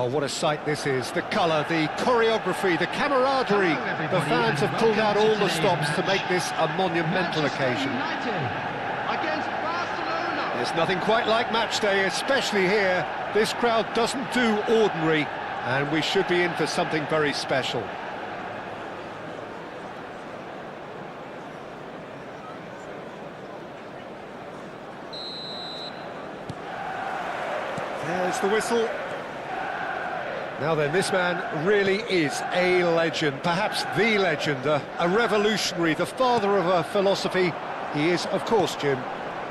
Oh, what a sight this is. The colour, the choreography, the camaraderie. The fans have pulled out all the stops to make this a monumental occasion. There's nothing quite like match day, especially here. This crowd doesn't do ordinary, and we should be in for something very special. There's the whistle. Now then, this man really is a legend, perhaps the legend, a revolutionary, the father of a philosophy. He is, of course, Jim,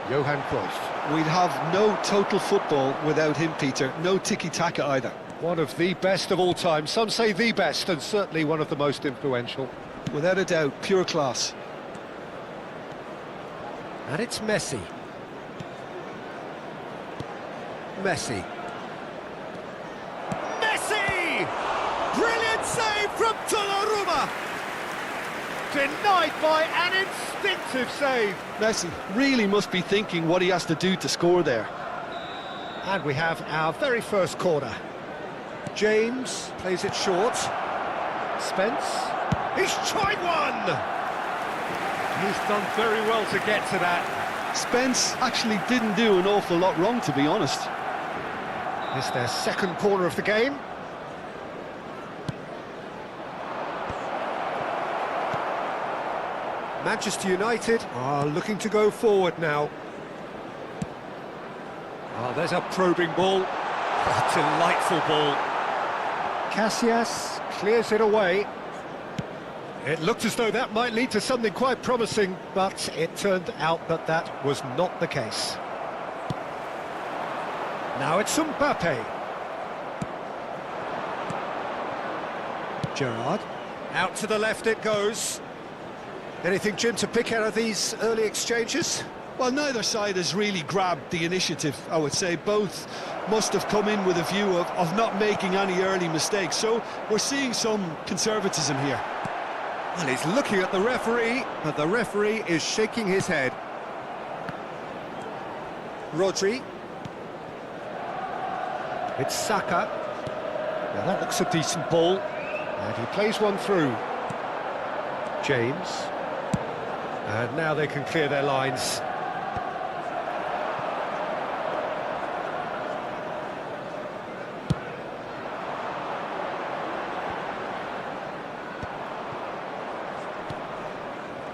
Johan Cruyff. We'd have no total football without him, Peter. No tiki-taka either. One of the best of all time. Some say the best, and certainly one of the most influential. Without a doubt, pure class. And it's Messi. Messi. Brilliant save from Donnarumma! Denied by an instinctive save. Messi really must be thinking what he has to do to score there. And we have our very first corner. James plays it short. Spence. He's tried one! He's done very well to get to that. Spence actually didn't do an awful lot wrong, to be honest. It's their second corner of the game. Manchester United are looking to go forward now. Oh, there's a probing ball. A delightful ball. Casillas clears it away. It looked as though that might lead to something quite promising, but it turned out that that was not the case. Now it's Mbappe. Gerrard. Out to the left it goes. Anything, Jim, to pick out of these early exchanges? Well, neither side has really grabbed the initiative, I would say. Both must have come in with a view of not making any early mistakes. So we're seeing some conservatism here. Well, he's looking at the referee, but the referee is shaking his head. Rodri. It's Saka. Now that looks a decent ball. And he plays one through. James. And now they can clear their lines.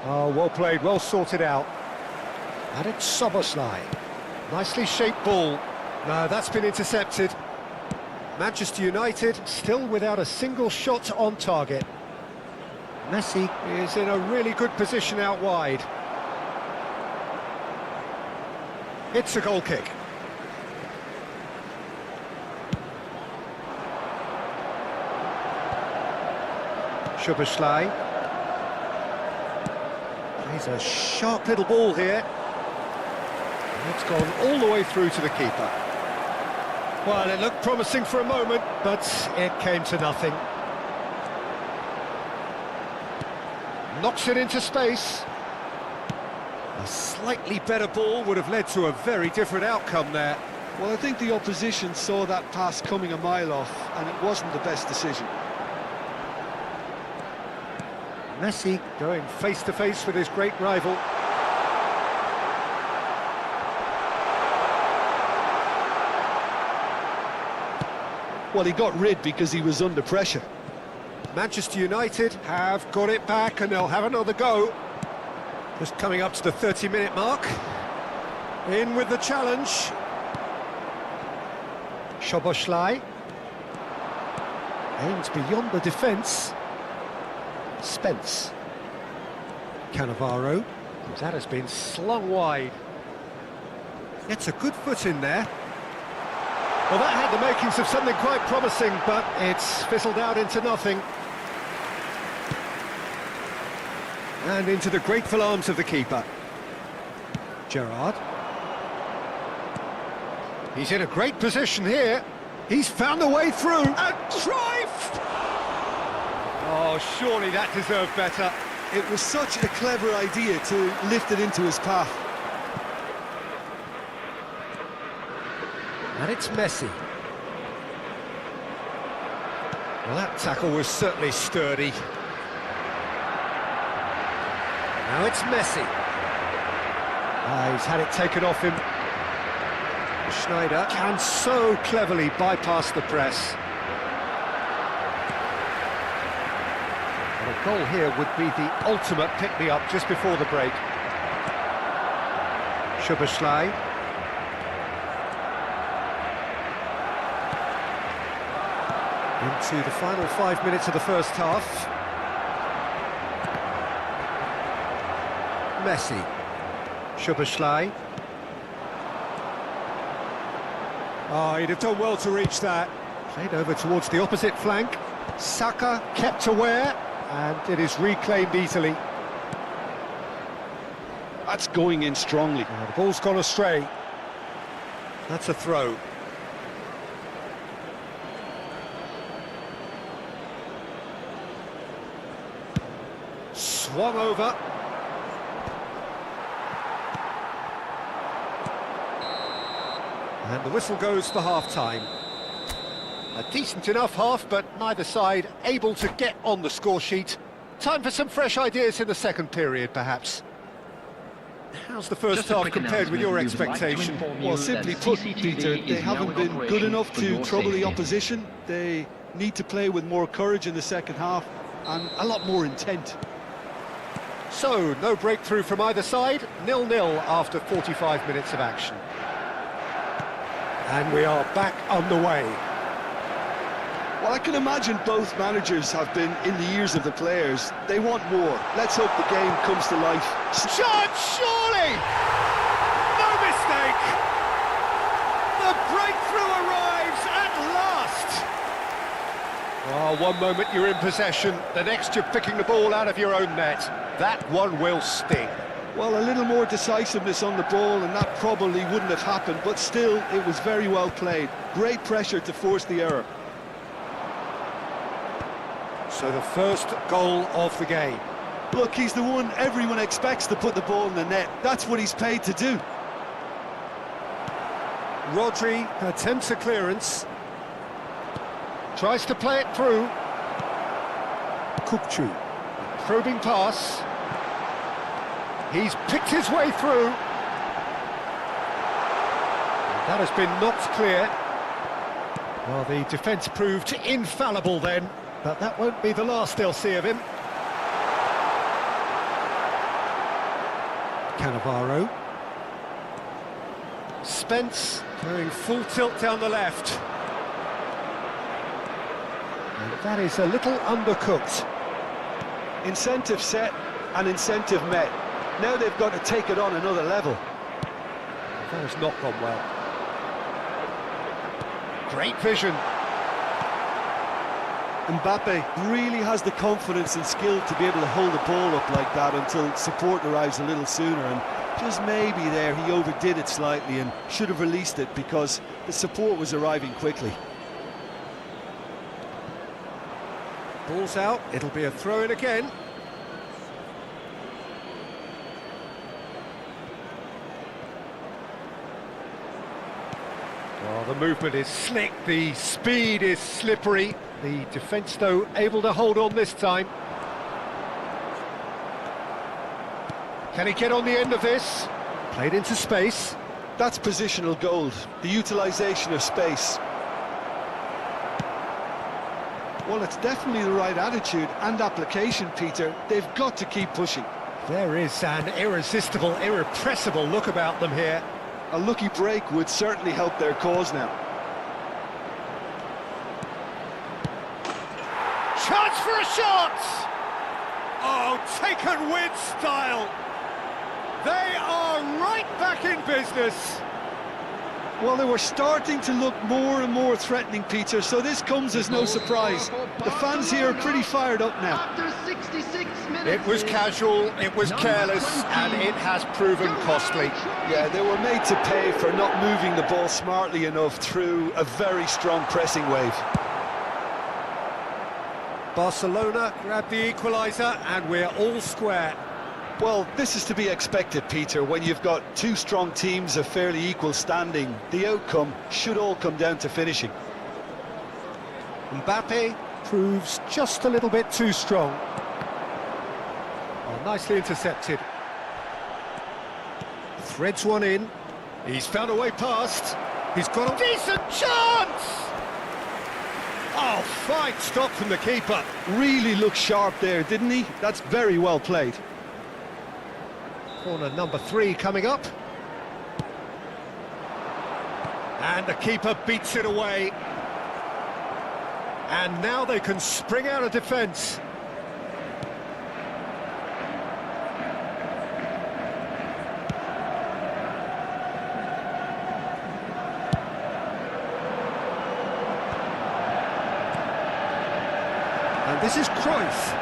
Oh, well played, well sorted out. And it's Szoboszlai. Nicely shaped ball. No, that's been intercepted. Manchester United still without a single shot on target. Messi is in a really good position out wide. It's a goal kick. Szoboszlai. Plays a sharp little ball here. And it's gone all the way through to the keeper. Well, it looked promising for a moment, but it came to nothing. Knocks it into space. A slightly better ball would have led to a very different outcome there. Well, I think the opposition saw that pass coming a mile off, and it wasn't the best decision. Messi going face-to-face with his great rival. Well, he got rid because he was under pressure. Manchester United have got it back and they'll have another go. Just coming up to the 30-minute mark. In with the challenge. Szoboszlai. Aims beyond the defence. Spence. Cannavaro. That has been slung wide. Gets a good foot in there. Well, that had the makings of something quite promising, but it's fizzled out into nothing. And into the grateful arms of the keeper. Gerrard. He's in a great position here. He's found a way through. And Cruyff! Oh, surely that deserved better. It was such a clever idea to lift it into his path. And it's Messi. Well, that tackle was certainly sturdy. Now it's Messi. He's had it taken off him. Schneider can so cleverly bypass the press. And a goal here would be the ultimate pick-me-up just before the break. Szoboszlai. Into the final 5 minutes of the first half. Messi. Szoboszlai. Oh, he'd have done well to reach that. Played over towards the opposite flank. Saka kept aware, and it is reclaimed easily. That's going in strongly. The ball's gone astray. That's a throw. Swung over. And the whistle goes for half-time. A decent enough half, but neither side able to get on the score sheet. Time for some fresh ideas in the second period, perhaps. How's the first half compared with your expectation? Well, simply put, Peter, they haven't been good enough to trouble the opposition. They need to play with more courage in the second half and a lot more intent. So, no breakthrough from either side, 0-0 after 45 minutes of action. And we are back underway. Well, I can imagine both managers have been in the ears of the players. They want more. Let's hope the game comes to life. Shot, surely! No mistake! The breakthrough arrives at last! Oh, one moment you're in possession, the next you're picking the ball out of your own net. That one will sting. Well, a little more decisiveness on the ball and that probably wouldn't have happened, but still, it was very well played. Great pressure to force the error. So the first goal of the game. Look, he's the one everyone expects to put the ball in the net. That's what he's paid to do. Rodri attempts a clearance. Tries to play it through. Kupchu. Probing pass. He's picked his way through. And that has been knocked clear. Well, the defence proved infallible then, but that won't be the last they'll see of him. Cannavaro. Spence going full tilt down the left. And that is a little undercooked. Incentive set and incentive met. Now they've got to take it on another level. That has not gone well. Great vision. Mbappe really has the confidence and skill to be able to hold the ball up like that until support arrives a little sooner, and just maybe there he overdid it slightly and should have released it because the support was arriving quickly. Ball's out, it'll be a throw-in again. Well, the movement is slick, the speed is slippery. The defence, though, able to hold on this time. Can he get on the end of this? Played into space. That's positional gold, the utilisation of space. Well, it's definitely the right attitude and application, Peter. They've got to keep pushing. There is an irresistible, irrepressible look about them here. A lucky break would certainly help their cause now. Chance for a shot! Oh, taken with style. They are right back in business. Well, they were starting to look more and more threatening, Peter, so this comes as no surprise. The fans here are pretty fired up now. After 66 minutes, It was casual, it was careless, and it has proven costly. Yeah, they were made to pay for not moving the ball smartly enough through a very strong pressing wave. Barcelona grabbed the equaliser, and we're all square. Well, this is to be expected, Peter. When you've got two strong teams of fairly equal standing, the outcome should all come down to finishing. Mbappe proves just a little bit too strong. Oh, nicely intercepted. Threads one in. He's found a way past. He's got a decent chance! Oh, fine stop from the keeper. Really looked sharp there, didn't he? That's very well played. Corner number 3 coming up. And the keeper beats it away. And now they can spring out of defence. And this is Cruyff.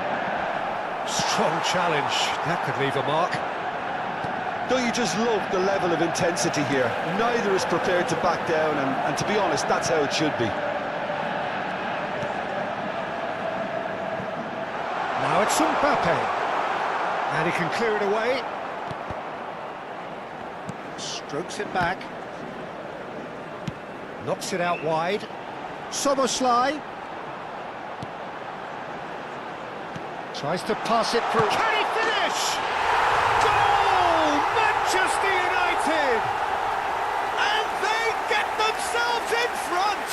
Strong challenge. That could leave a mark. Don't you just love the level of intensity here? Neither is prepared to back down, and to be honest, that's how it should be. Now it's Mbappe. And he can clear it away. Strokes it back. Knocks it out wide. Soboslai. Tries to pass it through. Can he finish? Goal! Manchester United! And they get themselves in front!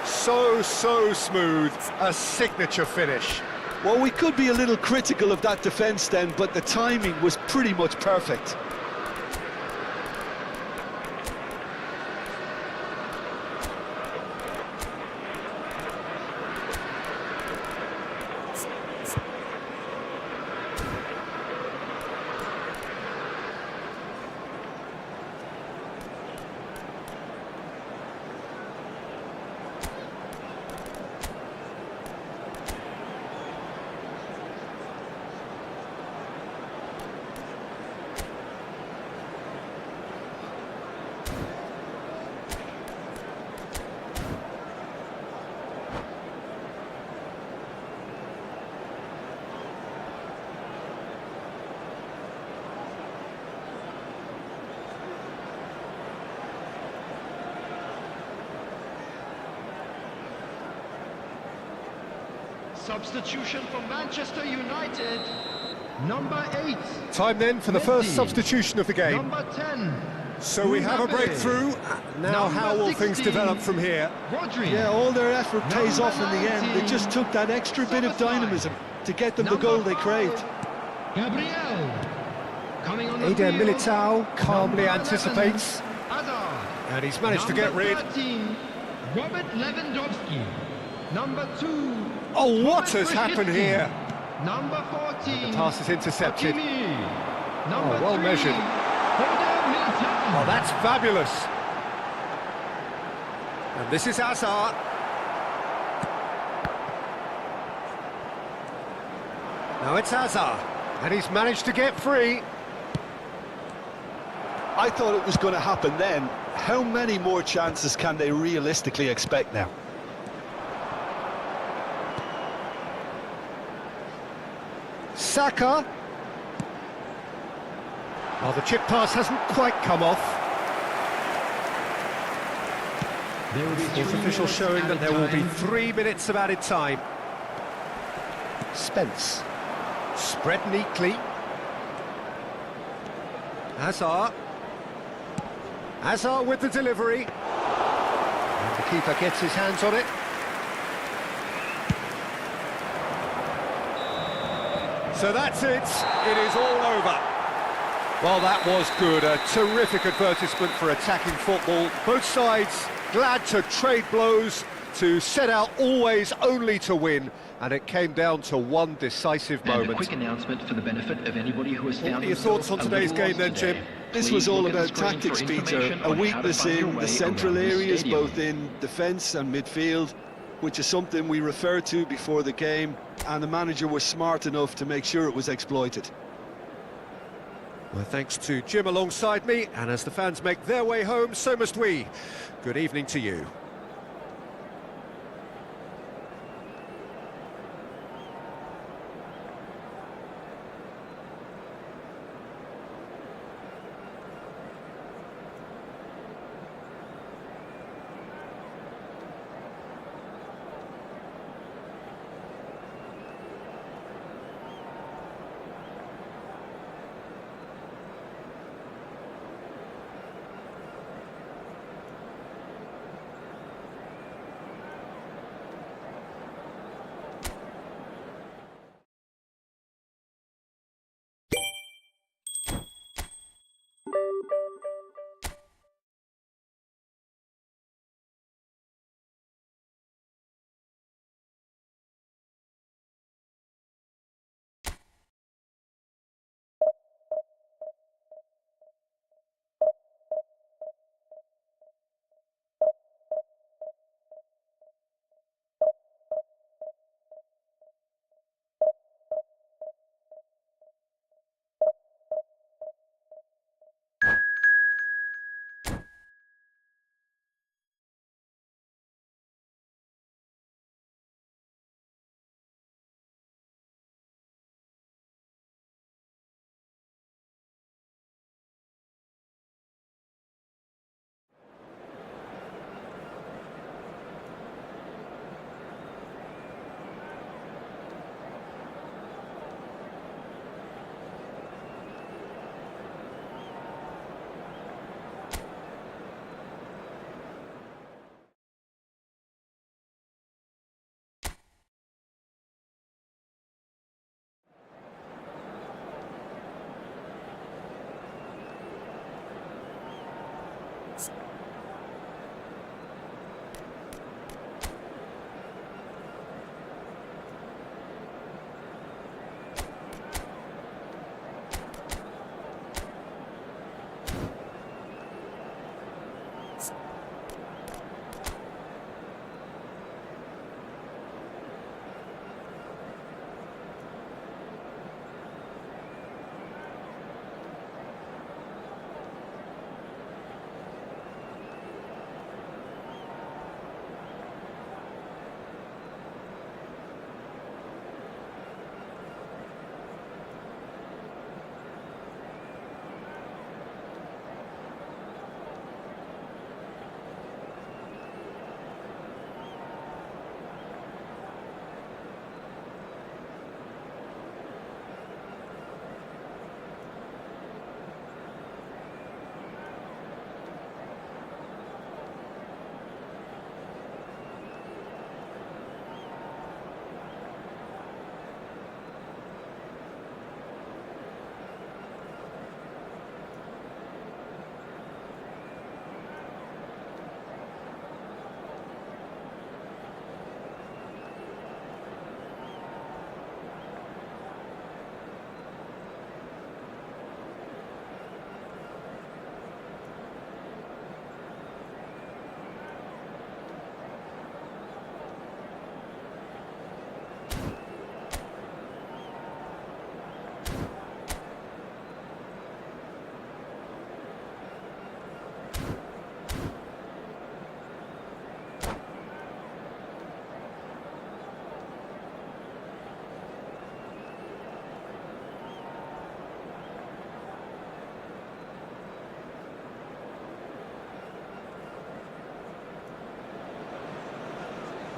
So smooth. A signature finish. Well, we could be a little critical of that defence then, but the timing was pretty much perfect. Substitution for Manchester United. Number 8. Time then for the first substitution of the game. Number 10. So we have a breakthrough. Now how will things develop from here? Rodri. Yeah, all their effort pays Number off in the end. They 19, just took that extra bit of Soboslai. dynamism to get them the Number goal they 5, craved. Gabriel. Coming on the Eder field. Militao calmly Number 11, anticipates. Hazard. And he's managed to get Number rid. 13, Robert Lewandowski. Number 2. Oh, what Thomas has happened Brzezinski. here? Number 14. The pass is intercepted. Hakimi. Number well 3, measured. Eder Militao. Oh, that's fabulous. And this is Hazard. Now it's Hazard. And he's managed to get free. I thought it was going to happen then. How many more chances can they realistically expect now? Saka. Oh, the chip pass hasn't quite come off. Fourth official showing that there will be 3 minutes of added time. Spence. Spread neatly. Hazard. Hazard with the delivery. And the keeper gets his hands on it. So that's it. It is all over. Well, that was good. A terrific advertisement for attacking football. Both sides glad to trade blows, to set out always only to win. And it came down to one decisive And moment. a quick announcement for the benefit of anybody who has What found are your thoughts on today's game then, Jim? This was all about tactics, Peter. A weakness in the central areas, both in defence and midfield, which is something we referred to before the game, and the manager was smart enough to make sure it was exploited. Well, thanks to Jim alongside me, and as the fans make their way home, so must we. Good evening to you.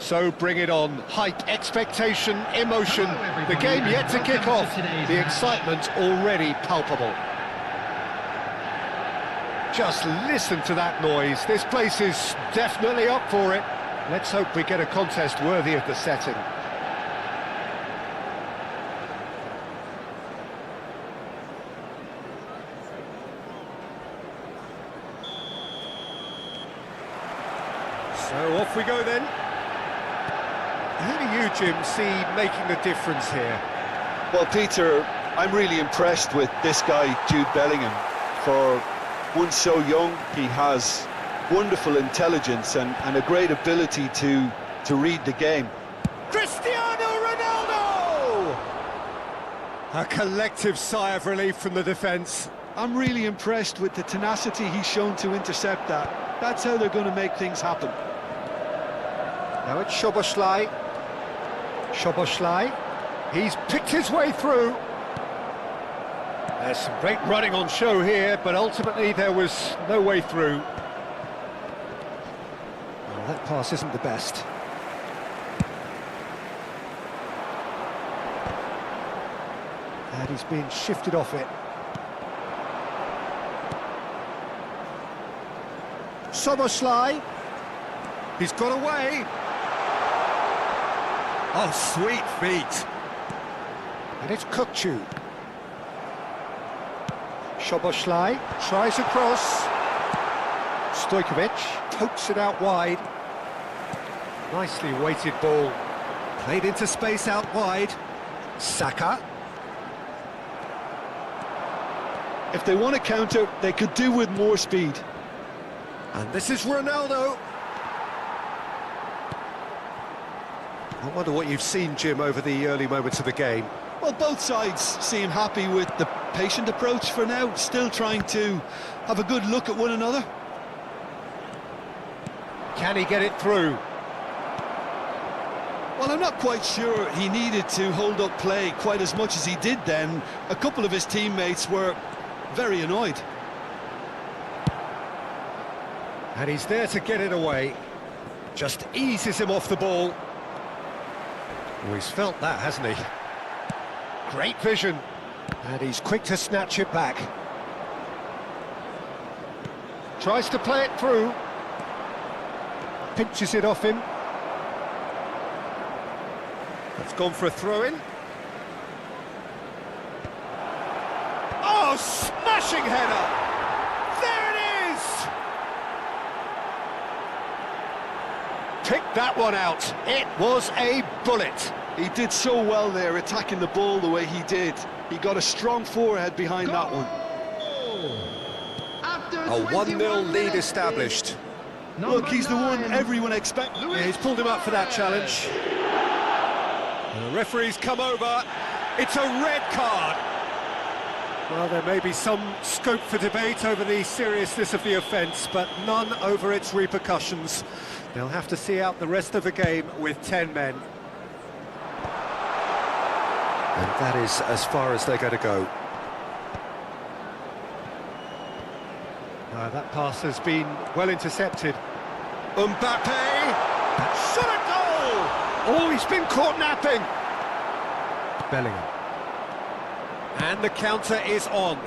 So bring it on. Hype, expectation, emotion. Hello, The everybody, game yet to and kick welcome off. to today's The match. excitement already palpable. Just listen to that noise. This place is definitely up for it. Let's hope we get a contest worthy of the setting. So off we go then. Who do you, Jim, see making the difference here? Well, Peter, I'm really impressed with this guy, Jude Bellingham. For one so young, he has wonderful intelligence and a great ability to read the game. Cristiano Ronaldo! A collective sigh of relief from the defence. I'm really impressed with the tenacity he's shown to intercept that. That's how they're going to make things happen. Now it's Szoboszlai. Szoboszlai. He's picked his way through. There's some great running on show here, but ultimately there was no way through. Well, that pass isn't the best. And he's being shifted off it. Szoboszlai. He's got away. Oh, sweet feet. And it's Kukçu. Szoboszlai tries across. Stojkovic pokes it out wide. Nicely weighted ball. Played into space out wide. Saka. If they want to counter, they could do with more speed. And this is Ronaldo. I wonder what you've seen, Jim, over the early moments of the game. Well, both sides seem happy with the patient approach for now, still trying to have a good look at one another. Can he get it through? Well, I'm not quite sure he needed to hold up play quite as much as he did then. A couple of his teammates were very annoyed. And he's there to get it away. Just eases him off the ball. Oh, he's felt that, hasn't he? Great vision. And he's quick to snatch it back. Tries to play it through. Pinches it off him. That's gone for a throw-in. Oh, smashing header! There it is! Picked that one out. It was a bullet. He did so well there, attacking the ball the way he did. He got a strong forehead behind that one. After A 1-0 lead minutes, established. number Look, he's the one 9. everyone expects. Yeah, he's pulled him up for that challenge. The referee's come over. It's a red card. Well, there may be some scope for debate over the seriousness of the offence, but none over its repercussions. They'll have to see out the rest of the game with 10 men. And that is as far as they're going to go. That pass has been well intercepted. Mbappe! Shot a goal! Oh, he's been caught napping! Bellingham. And the counter is on.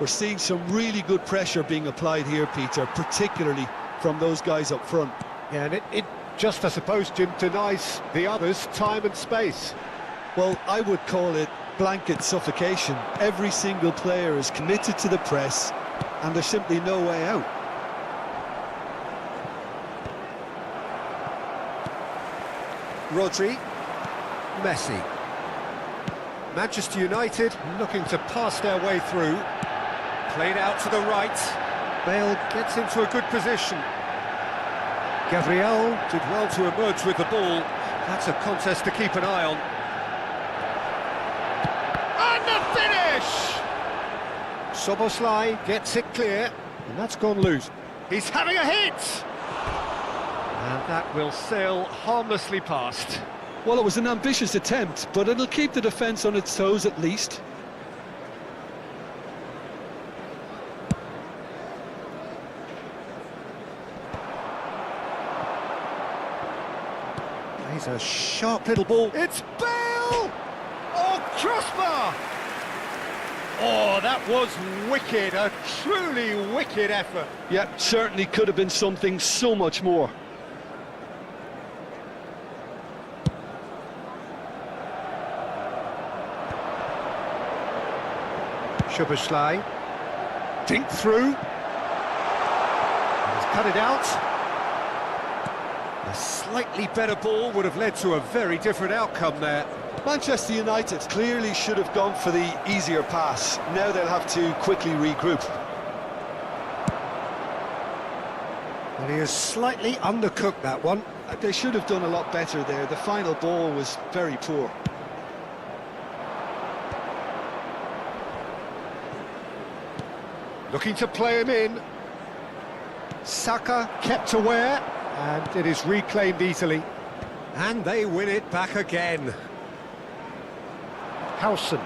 We're seeing some really good pressure being applied here, Peter, particularly from those guys up front. Yeah, and it just, I suppose, Jim, denies the others time and space. Well, I would call it blanket suffocation. Every single player is committed to the press, and there's simply no way out. Rodri. Messi. Manchester United looking to pass their way through. Played out to the right. Bale gets into a good position. Gabriel did well to emerge with the ball. That's a contest to keep an eye on. And the finish! Szoboszlai gets it clear, and that's gone loose. He's having a hit! And that will sail harmlessly past. Well, it was an ambitious attempt, but it'll keep the defence on its toes at least. He's a sharp little ball. It's Bale! Oh, crossbar! Oh, that was wicked, a truly wicked effort. Yeah, certainly could have been something so much more. Szoboszlai, dink through. He's cut it out. A slightly better ball would have led to a very different outcome there. Manchester United clearly should have gone for the easier pass. Now they'll have to quickly regroup. Well, he has slightly undercooked that one. They should have done a lot better there. The final ball was very poor. Looking to play him in. Saka kept aware, and it is reclaimed easily. And they win it back again. Howson.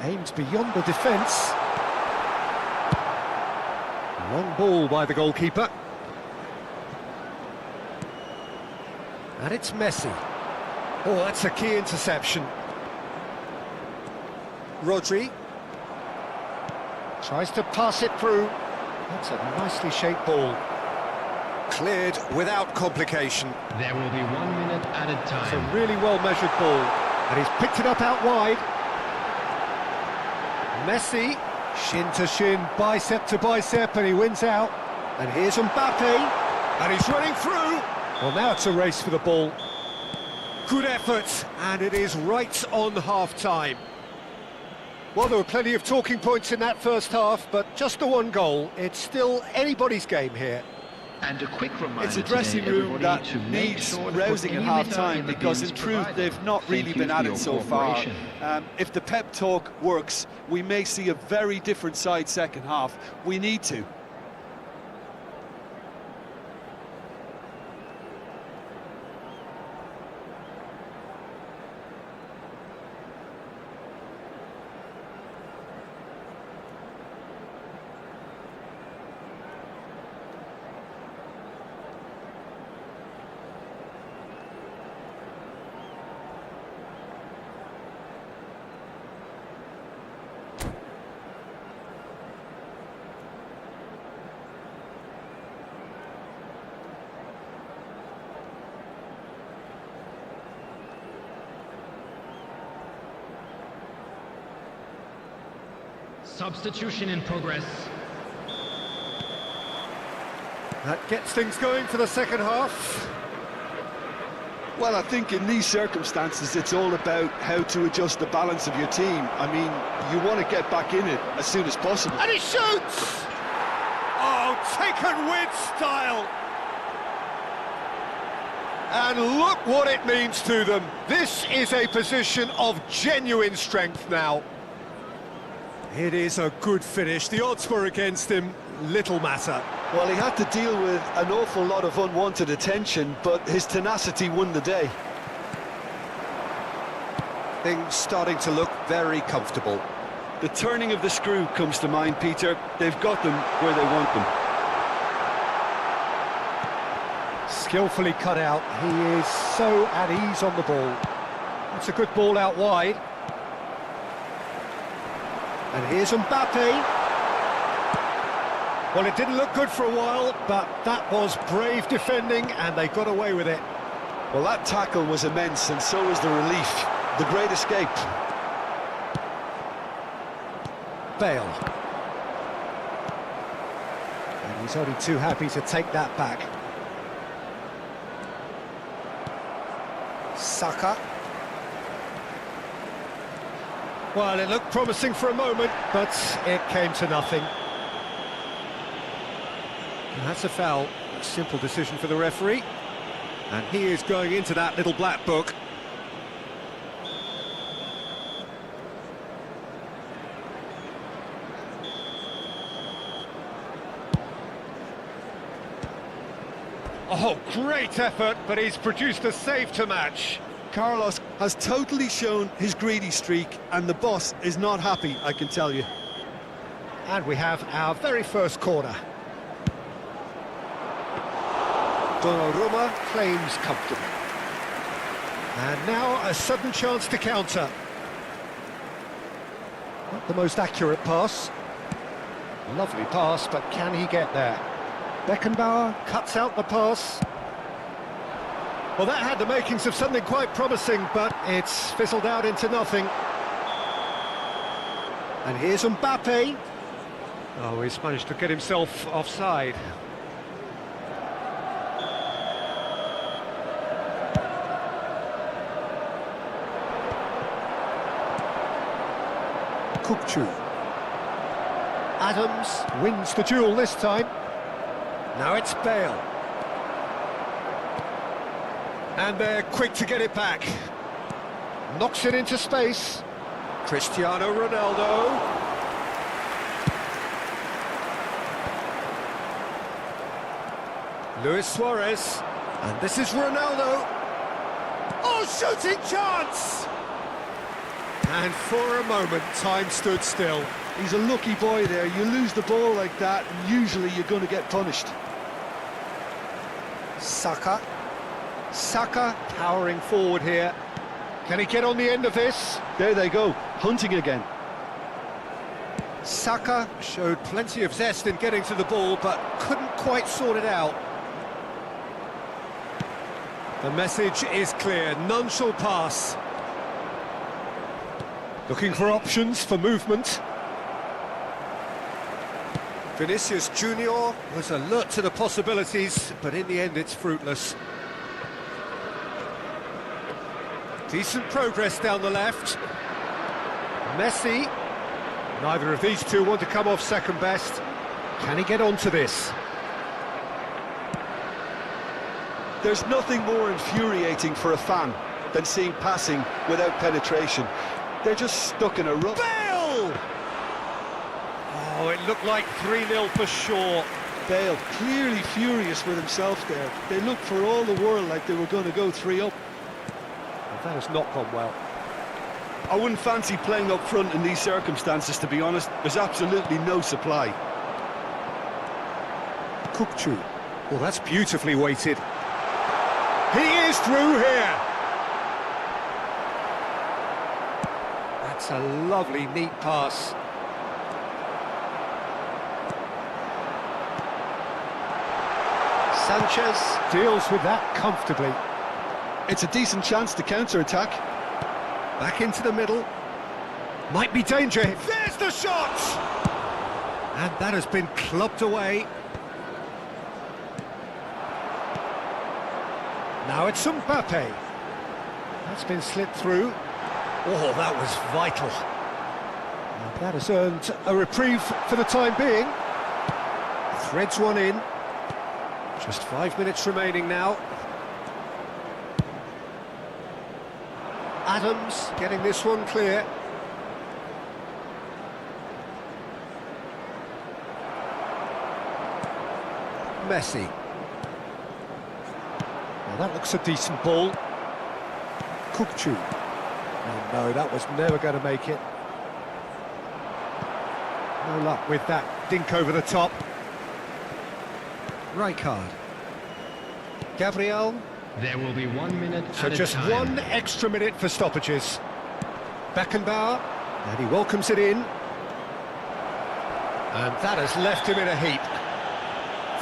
Aimed beyond the defence. Long ball by the goalkeeper. And it's Messi. Oh, that's a key interception. Rodri. Tries to pass it through. That's a nicely shaped ball. Cleared without complication. There will be 1 minute added It's time. a really well-measured ball. And he's picked it up out wide. Messi, shin to shin, bicep to bicep, and he wins out. And here's Mbappe, and he's running through. Well, now it's a race for the ball. Good effort, and it is right on half-time. Well, there were plenty of talking points in that first half, but just the one goal. It's still anybody's game here. And a quick reminder It's a dressing today, room everybody, that to make needs sure to put rousing at any methane half-time in the because in bins truth provided. they've not Thank really you been for at your it so far. cooperation. If the pep talk works, we may see a very different side second half. We need to. Substitution in progress. That gets things going for the second half. Well, I think in these circumstances it's all about how to adjust the balance of your team. I mean, you want to get back in it as soon as possible. And he shoots! Oh, taken with style! And look what it means to them. This is a position of genuine strength now. It is a good finish. The odds were against him, little matter. Well, he had to deal with an awful lot of unwanted attention, but his tenacity won the day. Things starting to look very comfortable. The turning of the screw comes to mind, Peter. They've got them where they want them. Skillfully cut out. He is so at ease on the ball. It's a good ball out wide. And here's Mbappe. Well, it didn't look good for a while, but that was brave defending, and they got away with it. Well, that tackle was immense, and so was the relief. The great escape. Bale. And he's only too happy to take that back. Saka. Well, it looked promising for a moment, but it came to nothing. And that's a foul. A simple decision for the referee. And he is going into that little black book. Oh, great effort, but he's produced a save to match. Carlos has totally shown his greedy streak, and the boss is not happy, I can tell you. And we have our very first corner. Donnarumma claims comfortably. And now a sudden chance to counter. Not the most accurate pass. Lovely pass, but can he get there? Beckenbauer cuts out the pass. Well, that had the makings of something quite promising, but it's fizzled out into nothing. And here's Mbappe. Oh, he's managed to get himself offside. Kukçu. Adams wins the duel this time. Now it's Bale. And they're quick to get it back. Knocks it into space. Cristiano Ronaldo. Luis Suarez. And this is Ronaldo. Oh, shooting chance! And for a moment, time stood still. He's a lucky boy there. You lose the ball like that, and usually you're going to get punished. Saka. Saka powering forward here. Can he get on the end of this? There they go, hunting again. Saka showed plenty of zest in getting to the ball, but couldn't quite sort it out. The message is clear, none shall pass. Looking for options for movement. Vinicius Junior was alert to the possibilities, but in the end it's fruitless. Decent progress down the left. Messi. Neither of these two want to come off second best. Can he get onto this? There's nothing more infuriating for a fan than seeing passing without penetration. They're just stuck in a rut. Bale! Oh, it looked like 3-0 for sure. Bale clearly furious with himself there. They looked for all the world like they were going to go 3 up. Well, that has not gone well. I wouldn't fancy playing up front in these circumstances, to be honest. There's absolutely no supply. Kukçu. Well, that's beautifully weighted. He is through here. That's a lovely, neat pass. Sanchez deals with that comfortably. It's a decent chance to counter-attack. Back into the middle. Might be danger. There's the shot! And that has been clubbed away. Now it's Mbappe. That's been slipped through. Oh, that was vital. And that has earned a reprieve for the time being. Threads one in. Just 5 minutes remaining now. Adams getting this one clear. Messi. Now that looks a decent ball. Kukçu. Oh no, that was never going to make it. No luck with that dink over the top. Rijkaard. Gabriel. There will be 1 minute So at a just time. 1 extra minute for stoppages. Beckenbauer, and he welcomes it in. And that has left him in a heap.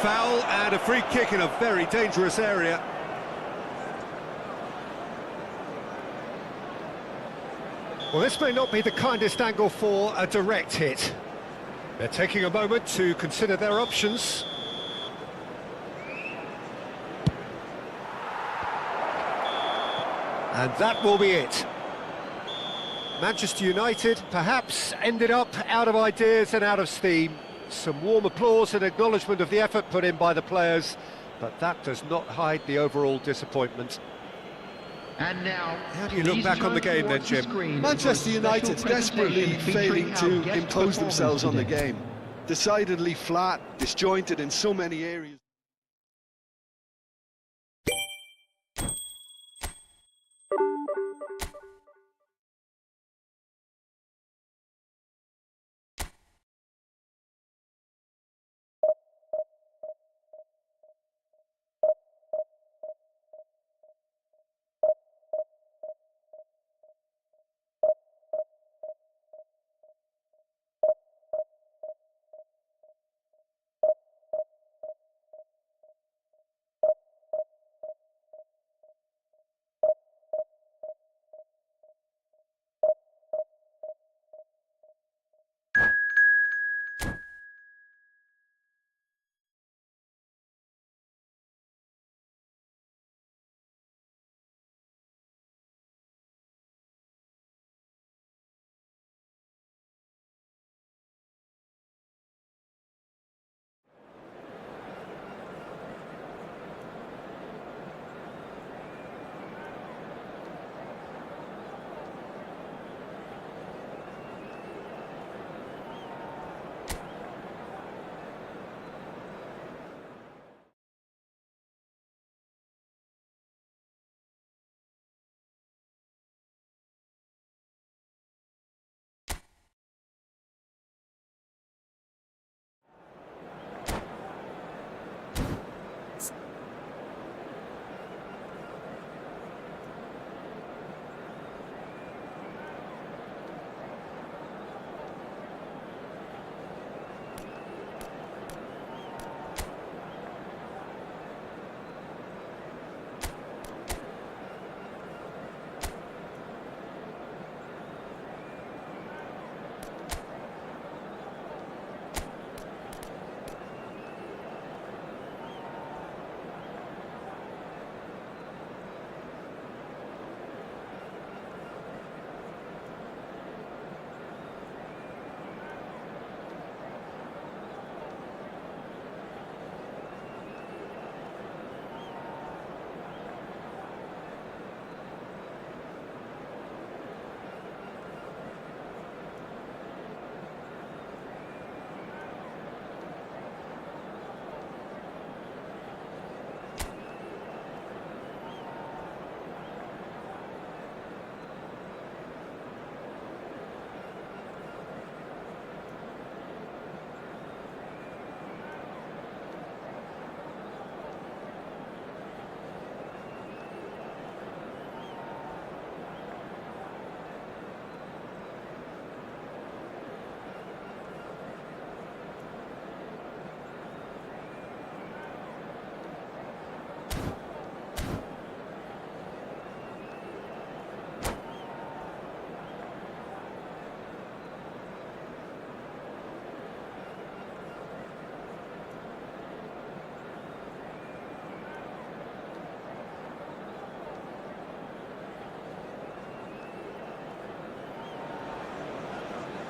Foul and a free kick in a very dangerous area. Well, this may not be the kindest angle for a direct hit. They're taking a moment to consider their options. And that will be it. Manchester United perhaps ended up out of ideas and out of steam. Some warm applause and acknowledgement of the effort put in by the players, but that does not hide the overall disappointment. And now, How do you look please back on the turn game then, towards the Jim? screen Manchester for a special United desperately presentation failing featuring to our guest impose themselves on the performers today. game. Decidedly flat, disjointed in so many areas.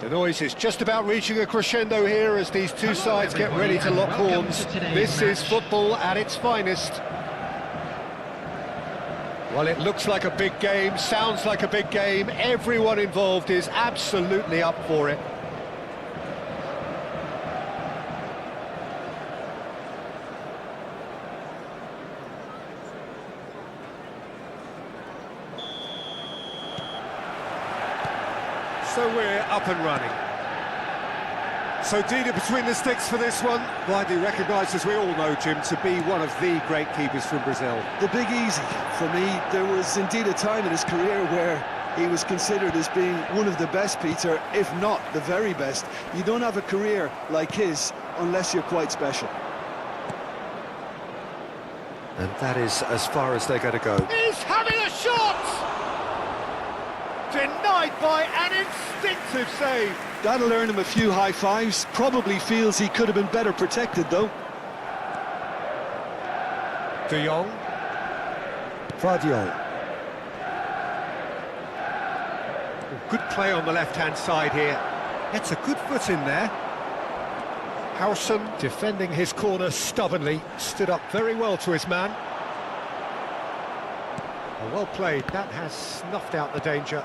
The noise is just about reaching a crescendo here as these two sides get ready to lock horns. This is football at its finest. Well, it looks like a big game, sounds like a big game. Everyone involved is absolutely up for it. So we're up and running. So Dina between the sticks for this one, widely recognised, as we all know, Jim, to be one of the great keepers from Brazil. The big easy for me. There was indeed a time in his career where he was considered as being one of the best, Peter, if not the very best. You don't have a career like his unless you're quite special. And that is as far as they're going to go. He's having a shot! Denied by an instinctive save. That'll earn him a few high fives. Probably feels he could have been better protected, though. De Jong. Vardiol. Good play on the left-hand side here. Gets a good foot in there. Arsham, defending his corner stubbornly, stood up very well to his man. Well played. That has snuffed out the danger.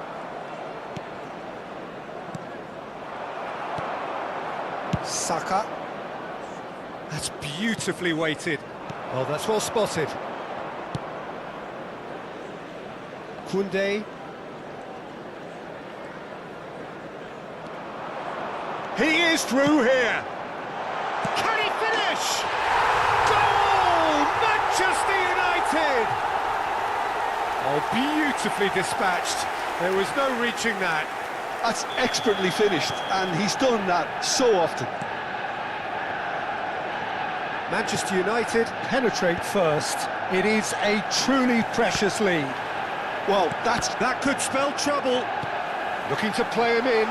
Saka. That's beautifully weighted. Oh, that's well spotted. Koundé. He is through here. Can he finish? Goal! Manchester United! Oh, beautifully dispatched. There was no reaching that. That's expertly finished, and he's done that so often. Manchester United penetrate first. It is a truly precious lead. Well, that could spell trouble. Looking to play him in.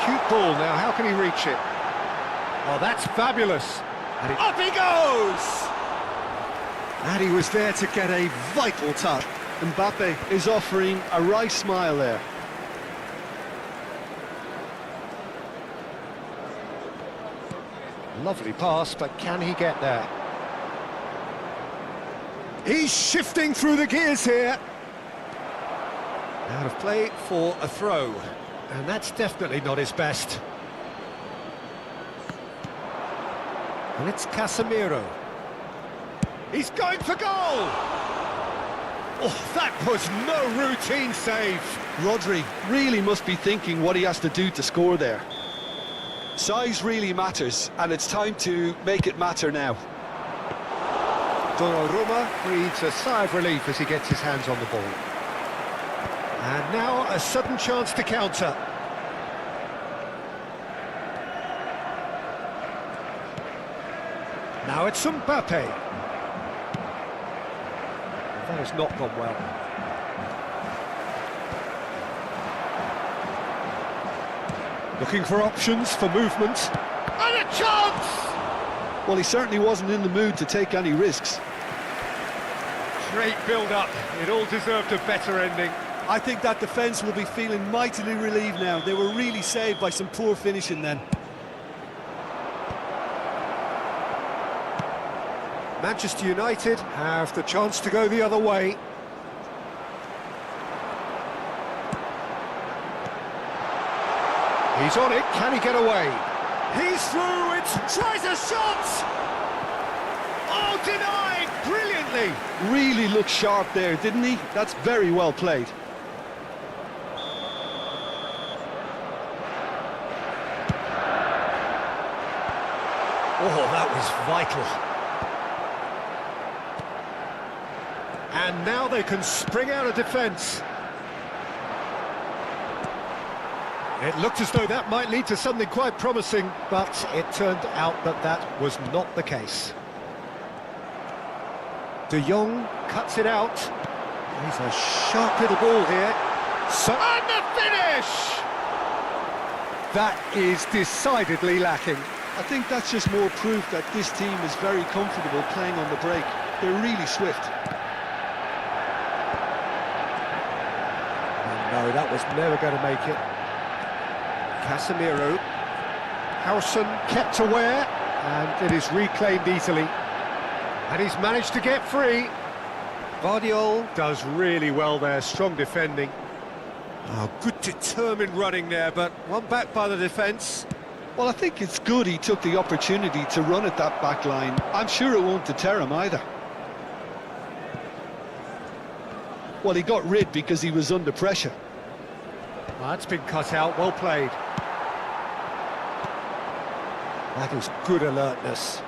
Cute ball now, how can he reach it? Oh, that's fabulous. And up he goes! And he was there to get a vital touch. Mbappe is offering a wry smile there. Lovely pass, but can he get there? He's shifting through the gears here. Out of play for a throw, and that's definitely not his best. And it's Casemiro. He's going for goal! Oh, that was no routine save. Rodri really must be thinking what he has to do to score there. Size really matters, and it's time to make it matter now. Donnarumma breathes a sigh of relief as he gets his hands on the ball. And now a sudden chance to counter. Now it's Mbappe. That has not gone well. Looking for options for movement. And a chance! Well, he certainly wasn't in the mood to take any risks. Great build-up. It all deserved a better ending. I think that defence will be feeling mightily relieved now. They were really saved by some poor finishing then. Manchester United have the chance to go the other way. He's on it, can he get away? He's through, tries a shot! Oh, denied, brilliantly! Really looked sharp there, didn't he? That's very well played. Oh, that was vital. And now they can spring out of defence. It looked as though that might lead to something quite promising, but it turned out that that was not the case. De Jong cuts it out. He's a sharp little ball here. So, and the finish! That is decidedly lacking. I think that's just more proof that this team is very comfortable playing on the break. They're really swift. No, that was never going to make it. Casemiro. Arsham kept aware, and it is reclaimed easily. And he's managed to get free. Vardiol does really well there, strong defending. Oh, good determined running there, but one back by the defence. Well, I think it's good he took the opportunity to run at that back line. I'm sure it won't deter him either. Well, he got rid because he was under pressure. That's been cut out, well played. That is good alertness.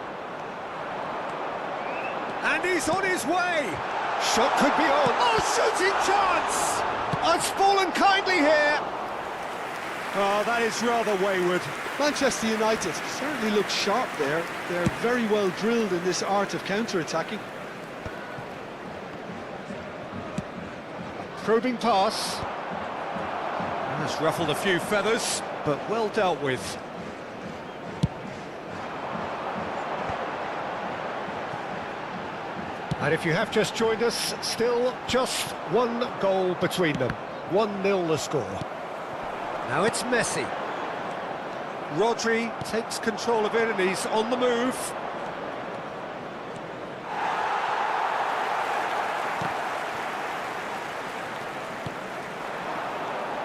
And he's on his way! Shot could be on. Oh, shooting chance! It's fallen kindly here. Oh, that is rather wayward. Manchester United certainly look sharp there. They're very well drilled in this art of counter-attacking. Probing pass. That's ruffled a few feathers, but well dealt with. And if you have just joined us, still just one goal between them. 1-0 the score. Now it's Messi. Rodri takes control of it and he's on the move.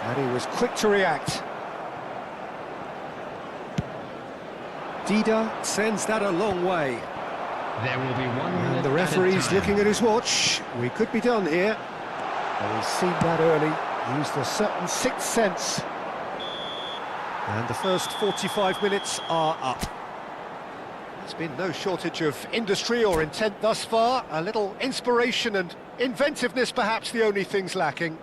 And he was quick to react. Dida sends that a long way. There will be 1 minute. And the referee's looking at his watch. We could be done here. And he's seen that early, used a certain sixth sense. And the first 45 minutes are up. There's been no shortage of industry or intent thus far. A little inspiration and inventiveness, perhaps the only things lacking.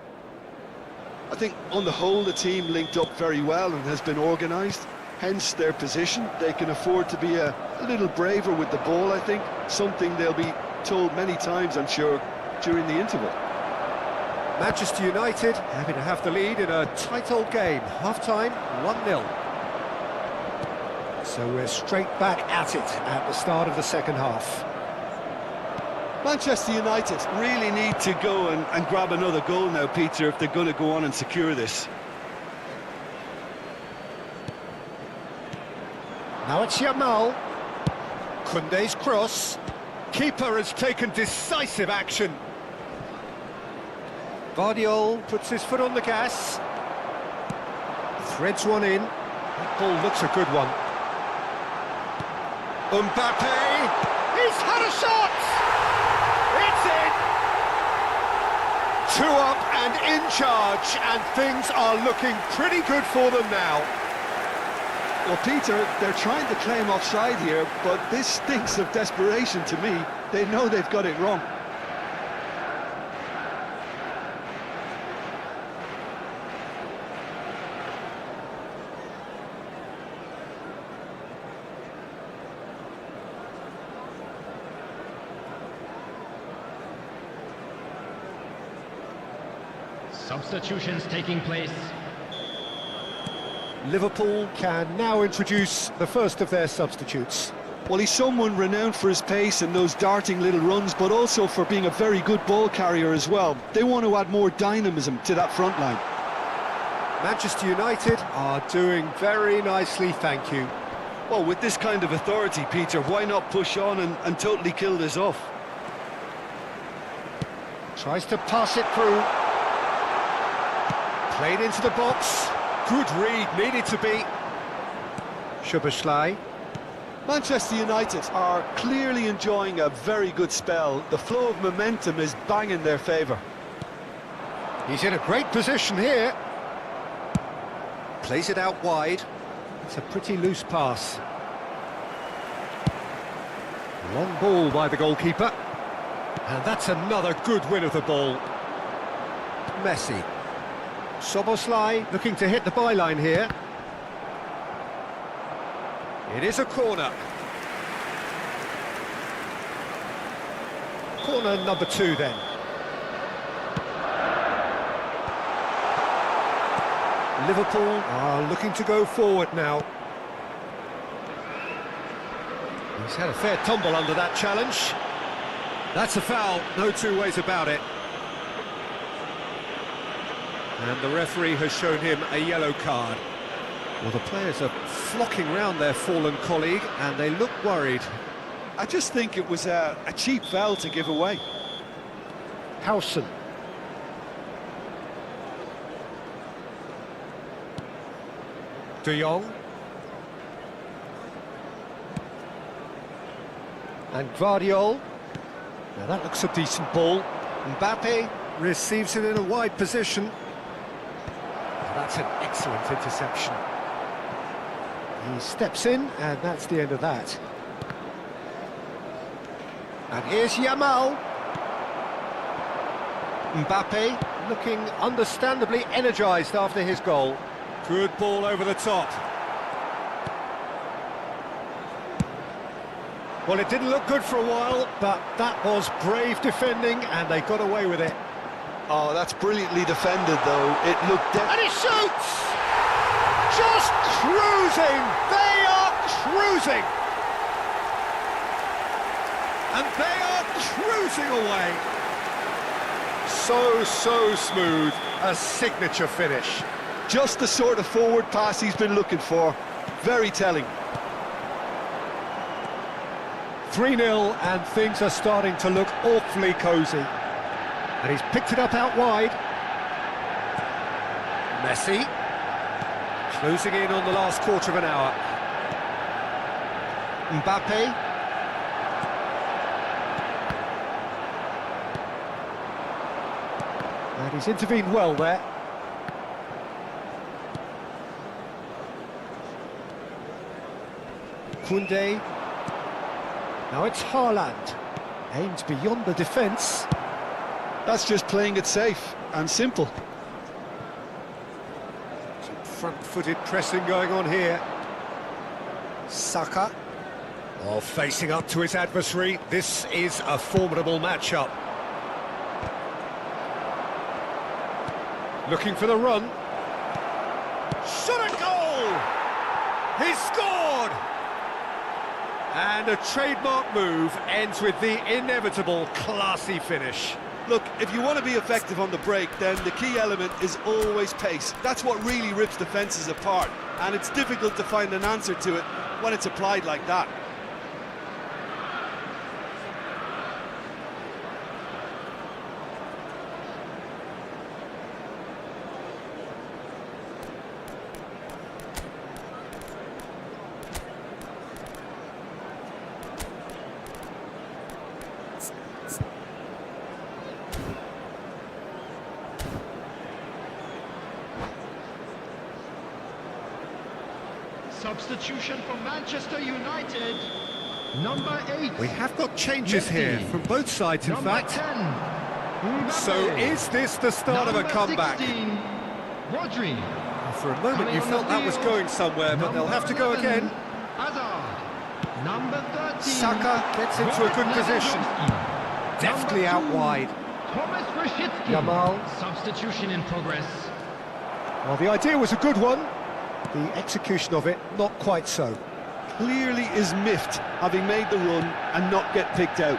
I think on the whole the team linked up very well and has been organised. Hence their position. They can afford to be a little braver with the ball, I think. Something they'll be told many times, I'm sure, during the interval. Manchester United happy to have the lead in a tight old game. Half-time, 1-0. So we're straight back at it at the start of the second half. Manchester United really need to go and grab another goal now, Peter, if they're going to go on and secure this. Now it's Yamal. Koundé's cross. Keeper has taken decisive action. Vardiol puts his foot on the gas. Threads one in. That ball looks a good one. Mbappe! He's had a shot! It's in! 2 up and in charge, and things are looking pretty good for them now. Well, Peter, they're trying to claim offside here, but this stinks of desperation to me. They know they've got it wrong. Substitutions taking place. Liverpool can now introduce the first of their substitutes. Well, he's someone renowned for his pace and those darting little runs, but also for being a very good ball carrier as well. They want to add more dynamism to that front line. Manchester United are doing very nicely, thank you. Well, with this kind of authority, Peter, why not push on and totally kill this off? Tries to pass it through. Played into the box. Good read, needed to be. Szoboszlai. Manchester United are clearly enjoying a very good spell. The flow of momentum is bang in their favour. He's in a great position here. Plays it out wide. It's a pretty loose pass. Long ball by the goalkeeper. And that's another good win of the ball. Messi. Szoboszlai looking to hit the byline here. It is a corner. Corner number 2 then. Liverpool are looking to go forward now. He's had a fair tumble under that challenge. That's a foul, no two ways about it. And the referee has shown him a yellow card. Well, the players are flocking round their fallen colleague, and they look worried. I just think it was a cheap foul to give away. Howson. De Jong. And Guardiol. Now that looks a decent ball. Mbappe receives it in a wide position. Now that's an excellent interception. He steps in, and that's the end of that. And here's Yamal. Mbappe looking understandably energised after his goal. Good ball over the top. Well, it didn't look good for a while, but that was brave defending, and they got away with it. Oh, that's brilliantly defended, though. It looked... And he shoots! Just cruising! They are cruising! And they are cruising away. So smooth. A signature finish. Just the sort of forward pass he's been looking for. Very telling. 3-0, and things are starting to look awfully cosy. And he's picked it up out wide. Messi. Closing in on the last quarter of an hour. Mbappe. And he's intervened well there. Koundé. Now it's Haaland. Aims beyond the defence. That's just playing it safe and simple. Some front-footed pressing going on here. Saka. Oh, facing up to his adversary. This is a formidable matchup. Looking for the run. Shot a goal! He scored! And a trademark move ends with the inevitable classy finish. Look, if you want to be effective on the break, then the key element is always pace. That's what really rips defences apart, and it's difficult to find an answer to it when it's applied like that. Substitution for Manchester United. Number 8. We have got changes here from both sides, in Number fact. 10. Mbappe. So is this the start of a comeback? 16, Rodri. For a moment Coming you on felt the that was field. going somewhere, but they'll have to go 11, again. Hazard. Number 13. Saka gets into a good position. Deftly out wide. Thomas Rashitsky. Yamal. Substitution in progress. Well, the idea was a good one. The execution of it, not quite so. Clearly is miffed, having made the run and not get picked out.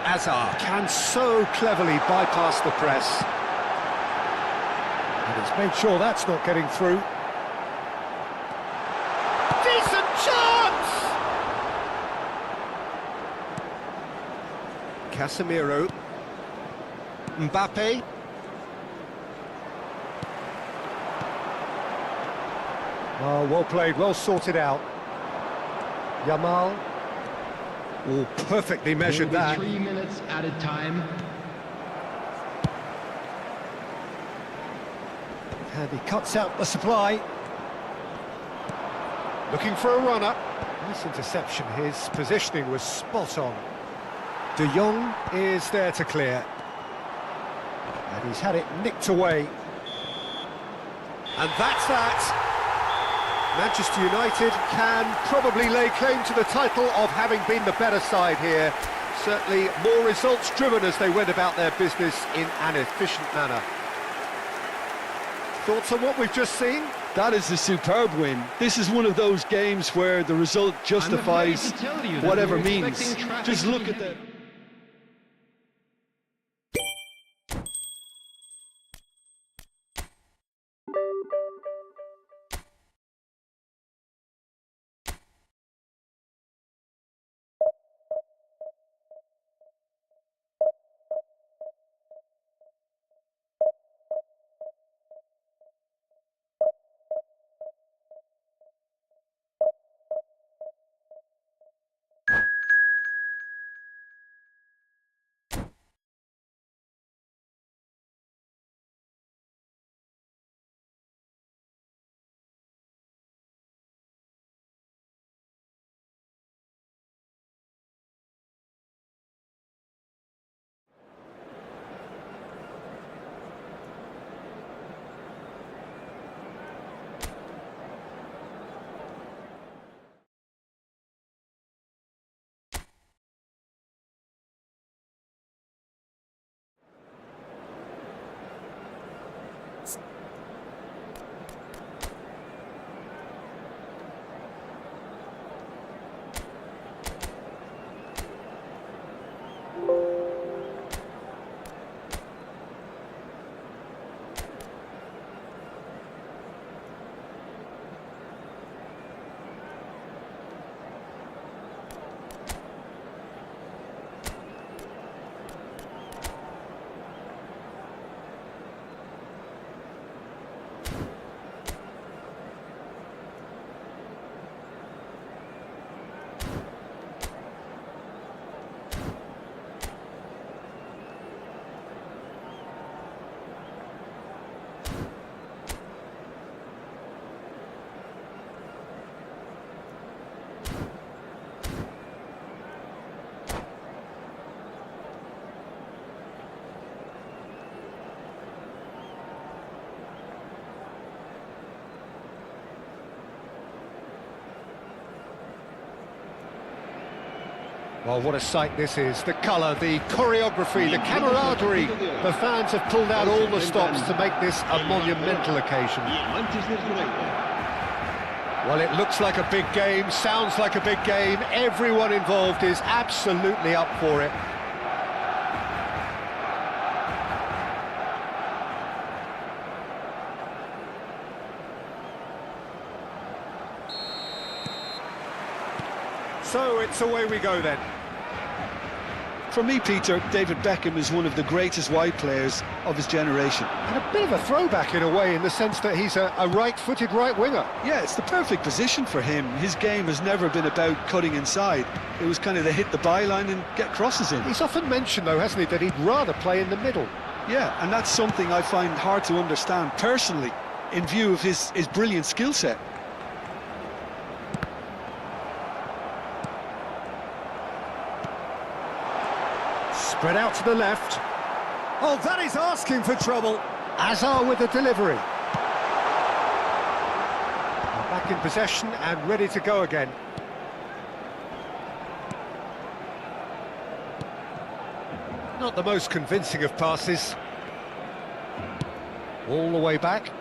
Hazard can so cleverly bypass the press. And he's made sure that's not getting through. Decent chance! Casemiro. Mbappe. Oh, well played, well sorted out. Yamal. Oh, perfectly measured that. 3 minutes added time. And he cuts out the supply. Looking for a runner. Nice interception, his positioning was spot on. De Jong is there to clear. And he's had it nicked away. And that's that. Manchester United can probably lay claim to the title of having been the better side here. Certainly more results driven as they went about their business in an efficient manner. Thoughts on what we've just seen? That is a superb win. This is one of those games where the result justifies whatever means. Just look at the... Well, what a sight this is. The colour, the choreography, the camaraderie. The fans have pulled out all the stops to make this a monumental occasion. Well, it looks like a big game, sounds like a big game. Everyone involved is absolutely up for it. So it's away we go then. For me, Peter, David Beckham is one of the greatest wide players of his generation. And a bit of a throwback in a way, in the sense that he's a right-footed right winger. Yeah, it's the perfect position for him. His game has never been about cutting inside. It was kind of the hit the byline and get crosses in. He's often mentioned, though, hasn't he, that he'd rather play in the middle. Yeah, and that's something I find hard to understand personally, in view of his brilliant skill set. Spread out to the left. Oh, that is asking for trouble. Azar with the delivery. Back in possession and ready to go again. Not the most convincing of passes. All the way back.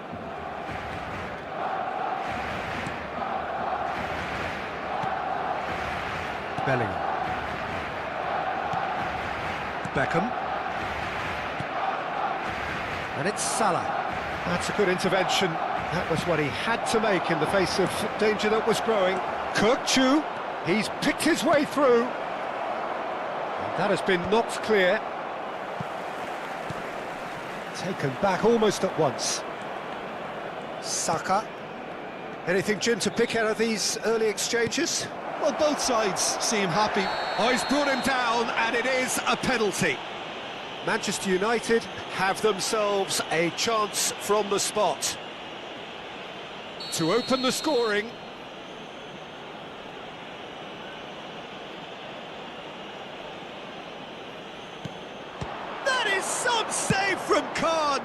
Bellingham. Beckham. And it's Salah. That's a good intervention. That was what he had to make in the face of danger that was growing. Kirkchu, he's picked his way through. And that has been knocked clear. Taken back almost at once. Saka. Anything, Jim, to pick out of these early exchanges? Well, both sides seem happy. Oh, he's brought him down, and it is a penalty. Manchester United have themselves a chance from the spot to open the scoring. That is some save from Khan.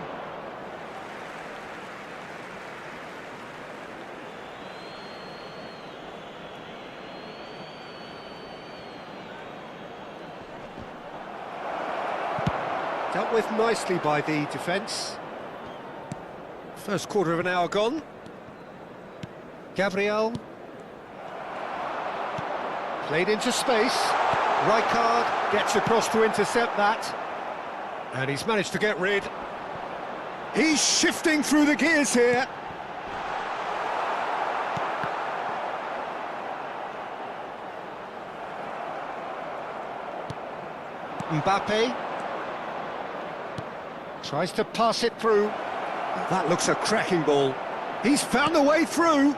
Dealt with nicely by the defence. First quarter of an hour gone. Gabriel. Played into space. Rijkaard gets across to intercept that. And he's managed to get rid. He's shifting through the gears here. Mbappe. Tries to pass it through. That looks a cracking ball. He's found the way through.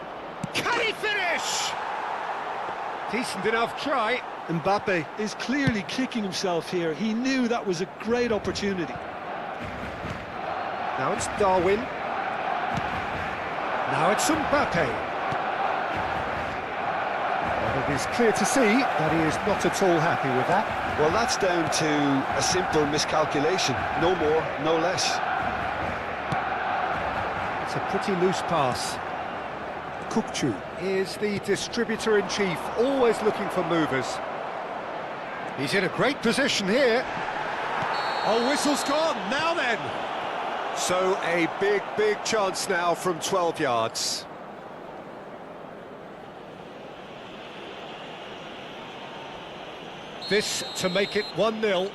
Can he finish? Decent enough try. Mbappe is clearly kicking himself here. He knew that was a great opportunity. Now it's Darwin. Now it's Mbappe. And it is clear to see that he is not at all happy with that. Well, that's down to a simple miscalculation. No more, no less. It's a pretty loose pass. Kirkchu is the distributor-in-chief, always looking for movers. He's in a great position here. Oh, whistle's gone, now then! So a big chance now from 12 yards. This to make it 1-0.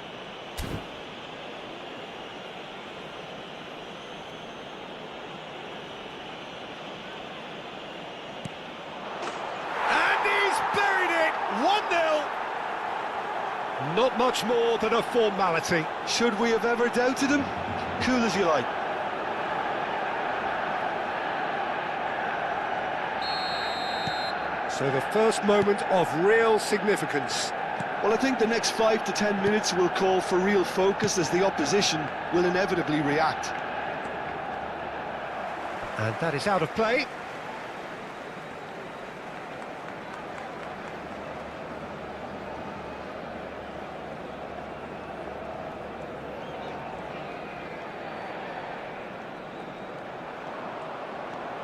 Not much more than a formality. Should we have ever doubted him? Cool as you like. So the first moment of real significance. Well, I think the next 5 to 10 minutes will call for real focus, as the opposition will inevitably react. And that is out of play.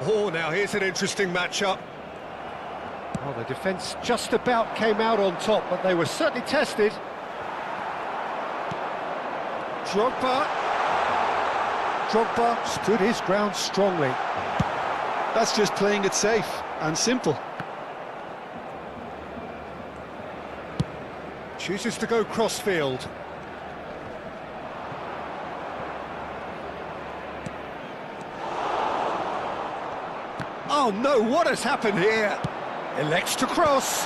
Oh, now here's an interesting matchup. Well, the defence just about came out on top, but they were certainly tested. Drogba stood his ground strongly. That's just playing it safe and simple. Chooses to go cross-field. Oh no, what has happened here? Elects to cross.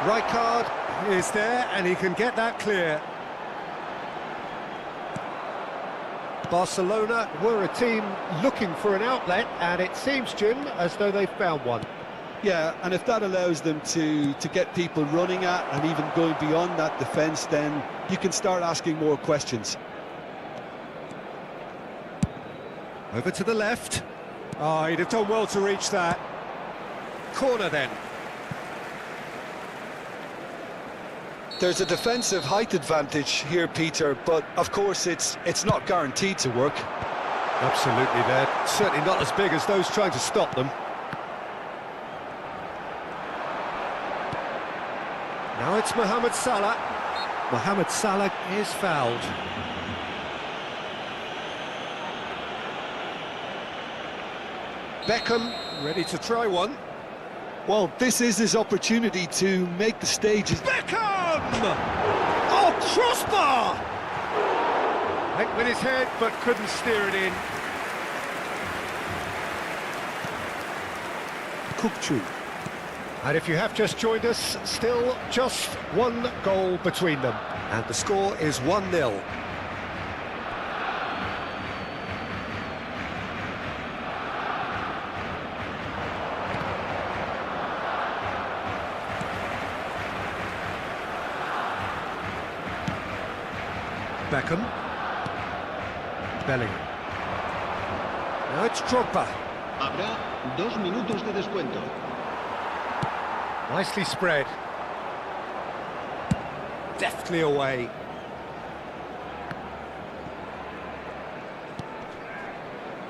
Rijkaard is there and he can get that clear. Barcelona were a team looking for an outlet, and it seems, Jim, as though they've found one. Yeah, and if that allows them to get people running at and even going beyond that defence, then you can start asking more questions. Over to the left. Oh, he'd have done well to reach that. Corner then. There's a defensive height advantage here, Peter, but of course it's not guaranteed to work. Absolutely, they're certainly not as big as those trying to stop them. Now it's Mohamed Salah. Mohamed Salah is fouled. Beckham ready to try one. Well, this is his opportunity to make the stage. Beckham! Oh, crossbar! Went with his head, but couldn't steer it in. Kukçu. And if you have just joined us, still just one goal between them. And the score is 1-0. Beckham. Bellingham. Now it's Drogba. Habrá 2 minutos de descuento. Nicely spread. Deftly away.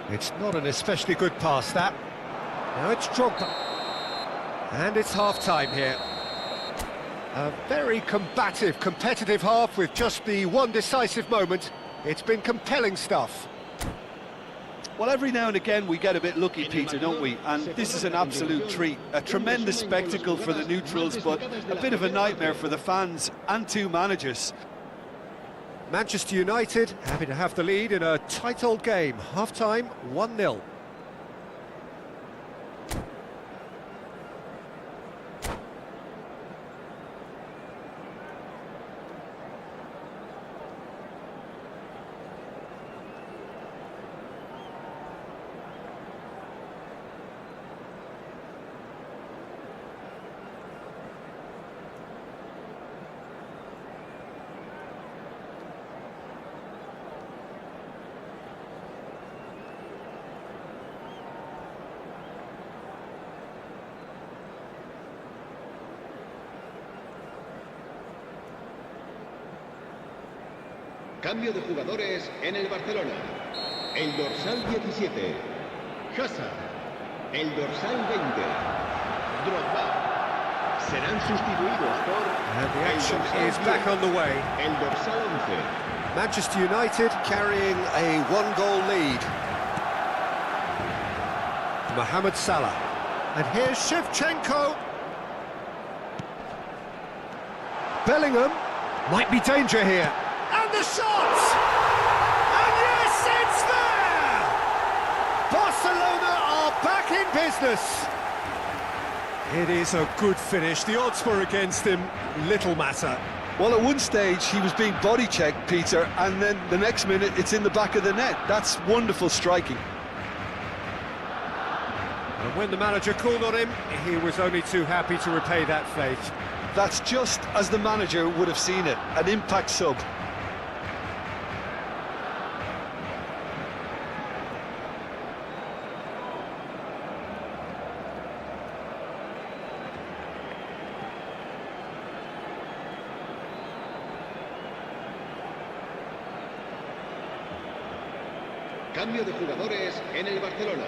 It's not an especially good pass, that. Now it's Drogba. And it's half-time here. A very combative, competitive half with just the one decisive moment. It's been compelling stuff. Well, every now and again we get a bit lucky, Peter, don't we? And this is an absolute treat. A tremendous spectacle for the neutrals, but a bit of a nightmare for the fans and two managers. Manchester United happy to have the lead in a tight old game. Half-time, 1-0. Cambio de jugadores en el Barcelona. El dorsal 17, Hazard. El dorsal 20, Drogba. Serán sustituidos por... And the action is back on the way. El dorsal 11. Manchester United carrying a one-goal lead. Mohamed Salah. And here's Shevchenko. Bellingham. Might be danger here. And the shot! And yes, it's there! Barcelona are back in business. It is a good finish. The odds were against him. Little matter. Well, at one stage he was being body checked, Peter, and then the next minute it's in the back of the net. That's wonderful striking. And when the manager called on him, he was only too happy to repay that faith. That's just as the manager would have seen it, an impact sub. Cambio de jugadores en el Barcelona.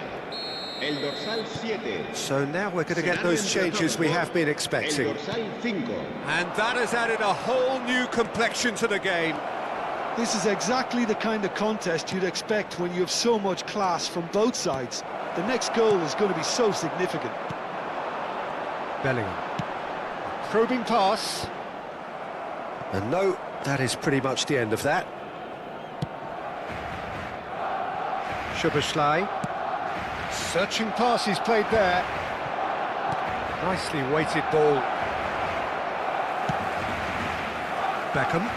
El dorsal 7. So now we're going to get those changes we have been expecting. El dorsal 5. And that has added a whole new complexion to the game. This is exactly the kind of contest you'd expect when you have so much class from both sides. The next goal is going to be so significant. Bellingham. Probing pass. And no, that is pretty much the end of that. Szoboszlai. Searching pass he's played there. Nicely weighted ball. Beckham.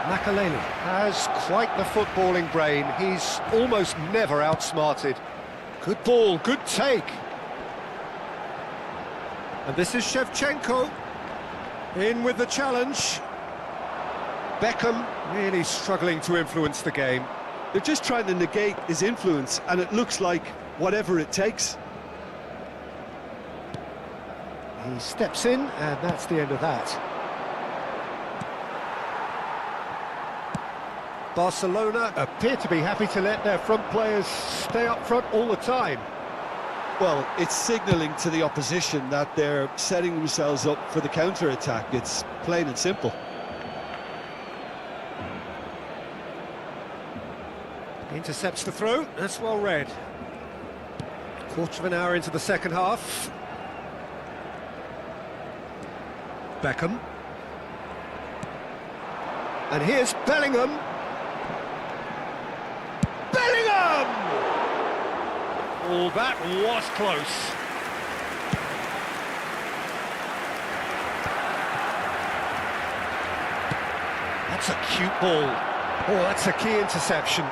Makaleli has quite the footballing brain. He's almost never outsmarted. Good ball, good take. And this is Shevchenko. In with the challenge. Beckham really struggling to influence the game. They're just trying to negate his influence, and it looks like whatever it takes. He steps in, and that's the end of that. Barcelona appear to be happy to let their front players stay up front all the time. Well, it's signalling to the opposition that they're setting themselves up for the counter-attack. It's plain and simple. Intercepts the throw, that's well read. Quarter of an hour into the second half. Beckham. And here's Bellingham. Bellingham! Oh, that was close. That's a cute ball. Oh, that's a key interception.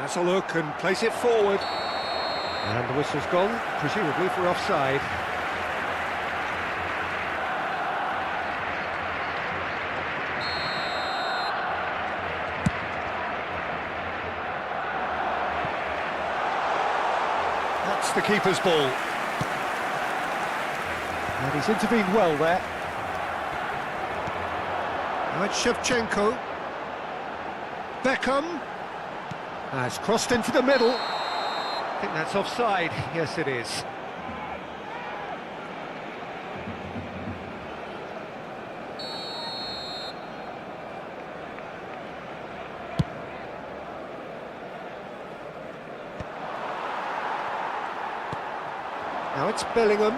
Has a look and place it forward. And the whistle's gone, presumably for offside. That's the keeper's ball. And he's intervened well there. Now it's Shevchenko. Beckham. Has crossed into the middle. I think that's offside. Yes, it is. Now it's Bellingham.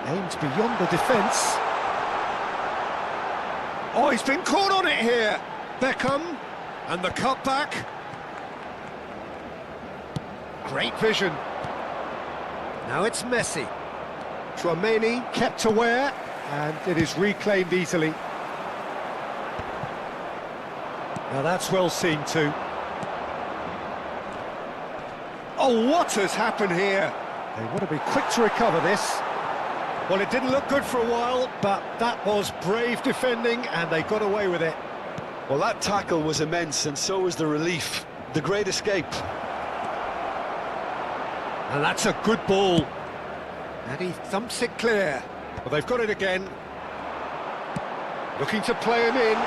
Aims beyond the defence. Oh, he's been caught on it here. Beckham. And the cutback. Great vision. Now it's Messi. Tchouaméni kept aware, and it is reclaimed easily. Now that's well seen too. Oh, what has happened here? They want to be quick to recover this. Well, it didn't look good for a while, but that was brave defending, and they got away with it. Well, that tackle was immense, and so was the relief. The great escape. And that's a good ball. And he thumps it clear. Well, they've got it again. Looking to play him in.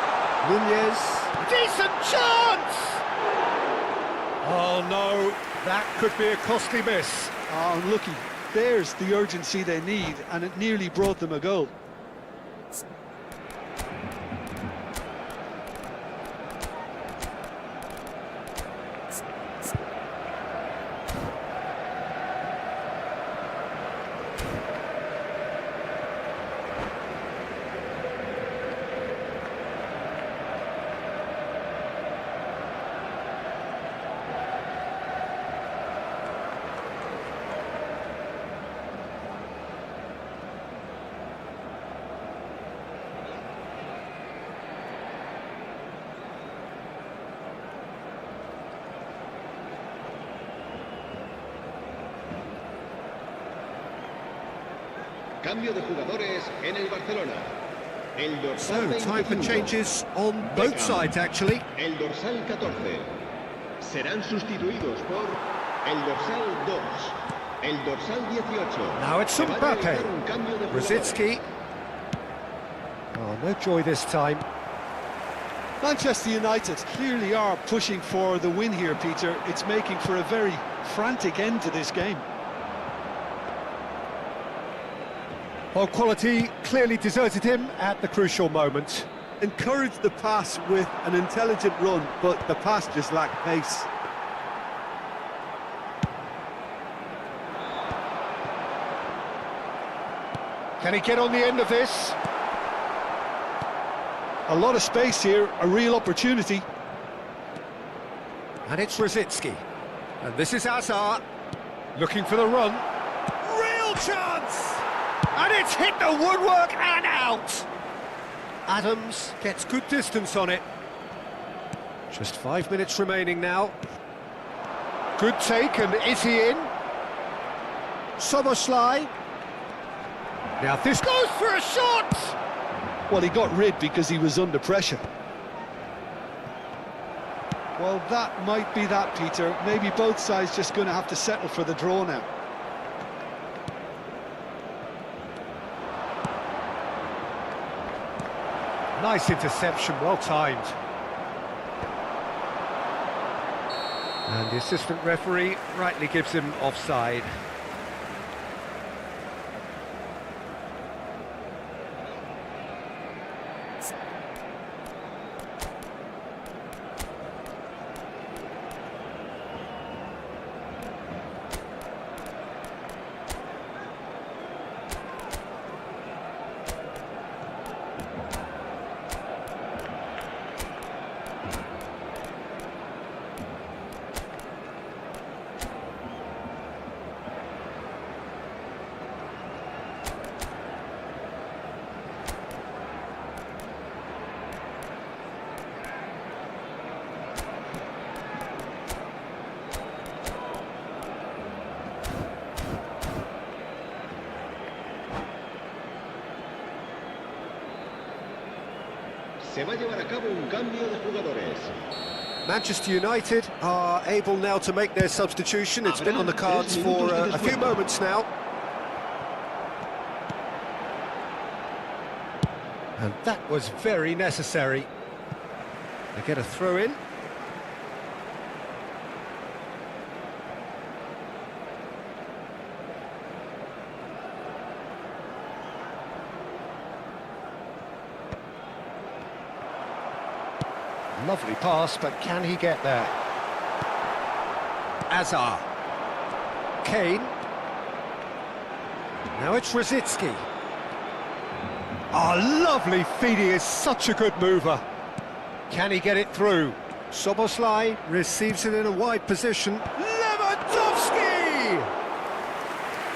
Nunez. Decent chance! Oh, no. That could be a costly miss. Oh, unlucky. There's the urgency they need, and it nearly brought them a goal. Cambio de jugadores en el Barcelona. El dorsal So, time for 25. changes on both sides, actually. El dorsal 14. Serán sustituidos por el dorsal 2. El dorsal 18. Now it's Se va a Mbappe. realizar un cambio de jugadores. Rosicki. Oh, no joy this time. Manchester United clearly are pushing for the win here, Peter. It's making for a very frantic end to this game. Well, quality clearly deserted him at the crucial moment. Encouraged the pass with an intelligent run, but the pass just lacked pace. Can he get on the end of this? A lot of space here, a real opportunity. And it's Rosicki. And this is Hazard, looking for the run. Real chance! And it's hit the woodwork and out! Adams gets good distance on it. Just 5 minutes remaining now. Good take, and is he in? Soboslai. Now this goes for a shot! Well, he got rid because he was under pressure. Well, that might be that, Peter. Maybe both sides just going to have to settle for the draw now. Nice interception, well timed. And the assistant referee rightly gives him offside. Se va a llevar a cabo un cambio de jugadores. Manchester United are able now to make their substitution. It's been on the cards for a few moments now. And that was very necessary. They get a throw in. Lovely pass, but can he get there? Hazard. Kane. Now it's Rosicki. Oh, lovely feed, he is such a good mover. Can he get it through? Soboslai receives it in a wide position. Lewandowski!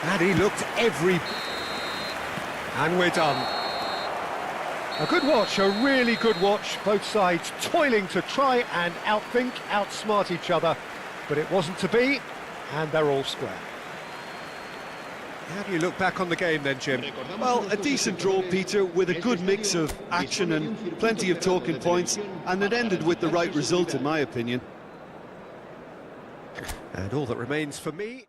And he looked every... And we're done. A good watch, a really good watch. Both sides toiling to try and outthink, outsmart each other. But it wasn't to be, and they're all square. How do you look back on the game then, Jim? Well, a decent draw, Peter, with a good mix of action and plenty of talking points, and it ended with the right result, in my opinion. And all that remains for me...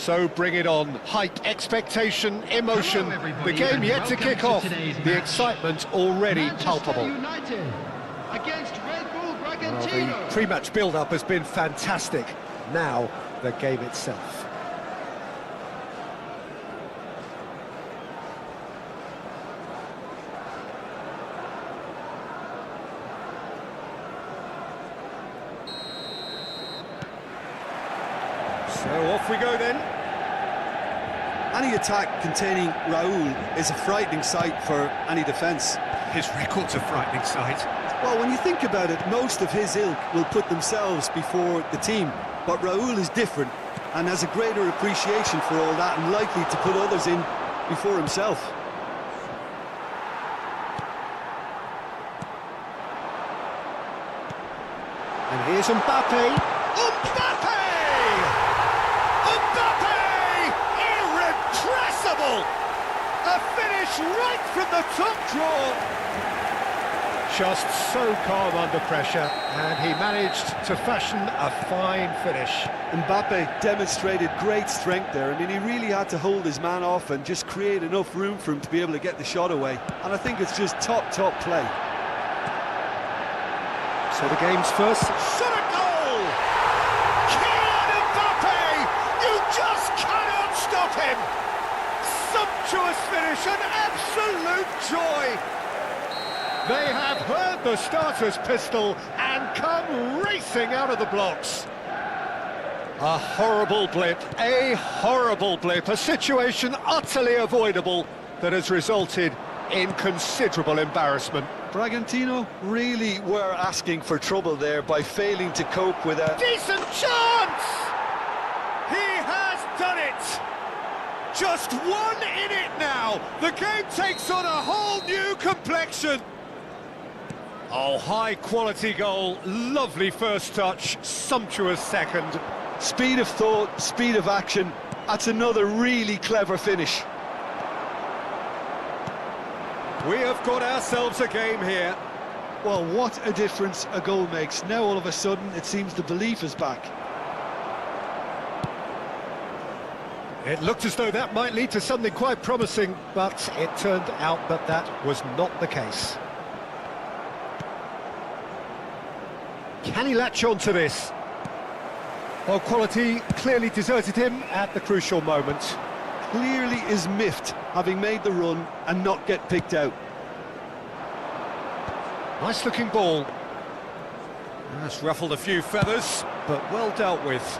So bring it on. Hype, expectation, emotion. Hello, everybody, The game and yet to welcome kick to off. today's The match. excitement already Manchester palpable. United against Red Bull Well, Bragantino. the pre-match build-up has been fantastic. Now, the game itself. So off we go then. Any attack containing Raul is a frightening sight for any defence. His record's a frightening sight. Well, when you think about it, most of his ilk will put themselves before the team. But Raul is different and has a greater appreciation for all that and likely to put others in before himself. And here's Mbappe. Mbappe! Mbappe! Irrepressible! A finish right from the top draw. Just so calm under pressure, and he managed to fashion a fine finish. Mbappe demonstrated great strength there. I mean, he really had to hold his man off and just create enough room for him to be able to get the shot away. And I think it's just top play. So the game's first shot at goal! Kylian Mbappe! You just cannot stop him! Sumptuous finish, an absolute joy! They have heard the starter's pistol and come racing out of the blocks. A horrible blip, a situation utterly avoidable that has resulted in considerable embarrassment. Bragantino really were asking for trouble there by failing to cope with a... Decent chance! He has done it! Just one in it now! The game takes on a whole new complexion! Oh, high-quality goal, lovely first touch, sumptuous second. Speed of thought, speed of action. That's another really clever finish. We have got ourselves a game here. Well, what a difference a goal makes. Now all of a sudden it seems the belief is back. It looked as though that might lead to something quite promising, but it turned out that that was not the case. Can he latch on to this? Well, quality clearly deserted him at the crucial moment. Clearly is miffed, having made the run and not get picked out. Nice looking ball. That's ruffled a few feathers, but well dealt with.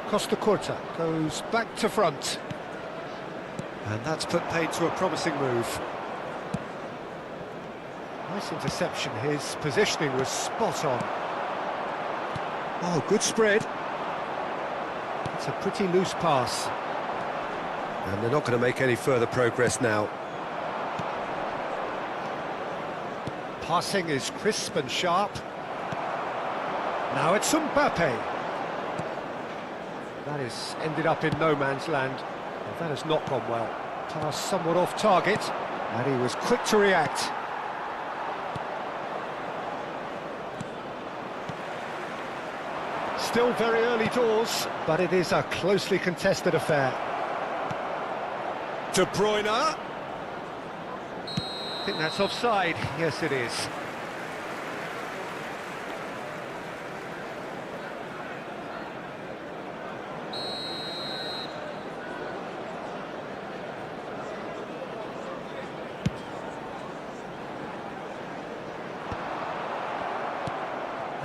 Costa Curta goes back to front. And that's put paid to a promising move. Nice interception, his positioning was spot on. Oh, good spread. It's a pretty loose pass. And they're not going to make any further progress now. Passing is crisp and sharp. Now it's Mbappe. That is ended up in no man's land. Well, that has not gone well. Pass somewhat off target, and he was quick to react. Still very early doors, but it is a closely contested affair. De Bruyne. I think that's offside. Yes, it is.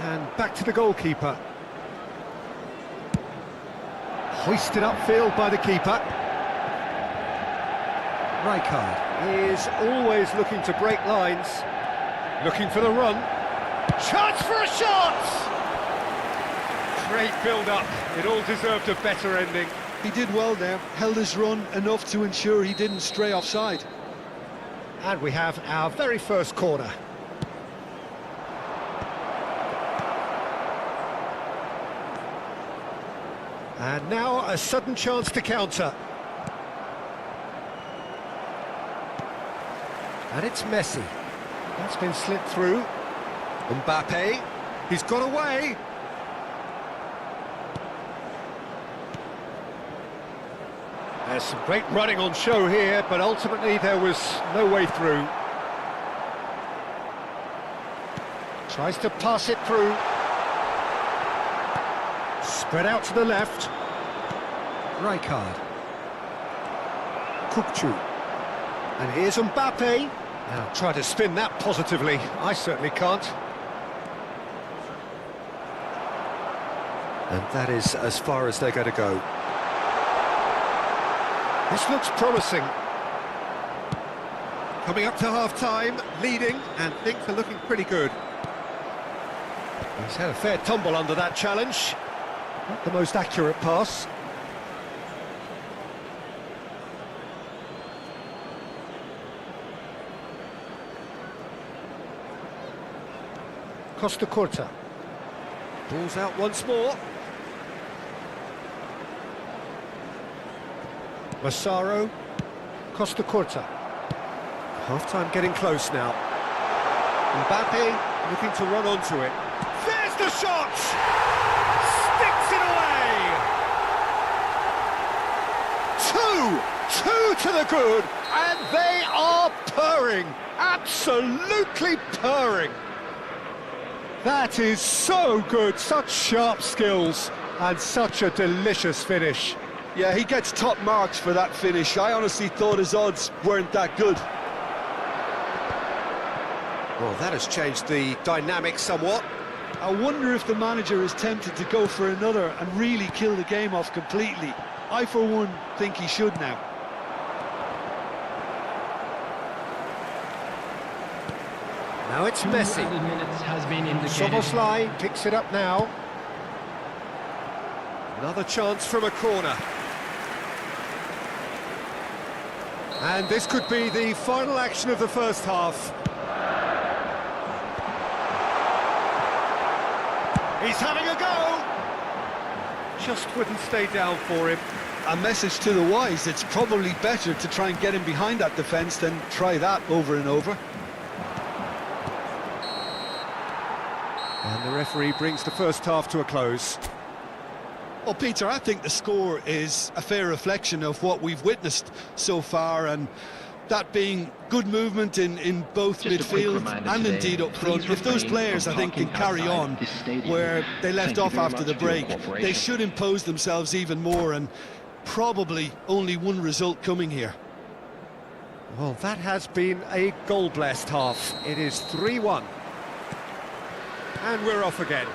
And back to the goalkeeper. Hoisted upfield by the keeper. Rijkaard is always looking to break lines. Looking for the run. Chance for a shot! Great build-up. It all deserved a better ending. He did well there, held his run enough to ensure he didn't stray offside. And we have our very first corner. And now a sudden chance to counter. And it's Messi. That's been slipped through. Mbappe. He's got away. There's some great running on show here, but ultimately there was no way through. Tries to pass it through. Spread out to the left. Rijkaard. Kukçu. And here's Mbappe. Now try to spin that positively. I certainly can't. And that is as far as they're going to go. This looks promising. Coming up to half-time, leading, and things are looking pretty good. He's had a fair tumble under that challenge. Not the most accurate pass. Costa Curta. Ball's out once more. Massaro. Costa Curta. Half-time getting close now. Mbappe looking to run onto it. There's the shot! Sticks it away! Two to the good, and they are purring, absolutely purring. That is so good, such sharp skills, and such a delicious finish. Yeah, he gets top marks for that finish. I honestly thought his odds weren't that good. Well, that has changed the dynamic somewhat. I wonder if the manager is tempted to go for another and really kill the game off completely. I, for one, think he should now. Now it's Messi. 2 minutes has been indicated. Szoboszlai picks it up now. Another chance from a corner. And this could be the final action of the first half. He's having a go! Just wouldn't stay down for him. A message to the wise, it's probably better to try and get him behind that defence than try that over and over. And the referee brings the first half to a close. Well, Peter, I think the score is a fair reflection of what we've witnessed so far, and that being good movement in both Just a quick midfield reminder and today, indeed up please front. If those refrain players, from I think, can talking carry outside on this stadium. where they left Thank you off very after the much for your break, cooperation. they should impose themselves even more, and probably only one result coming here. Well, that has been a goal-blessed half. It is 3-1. And we're off again.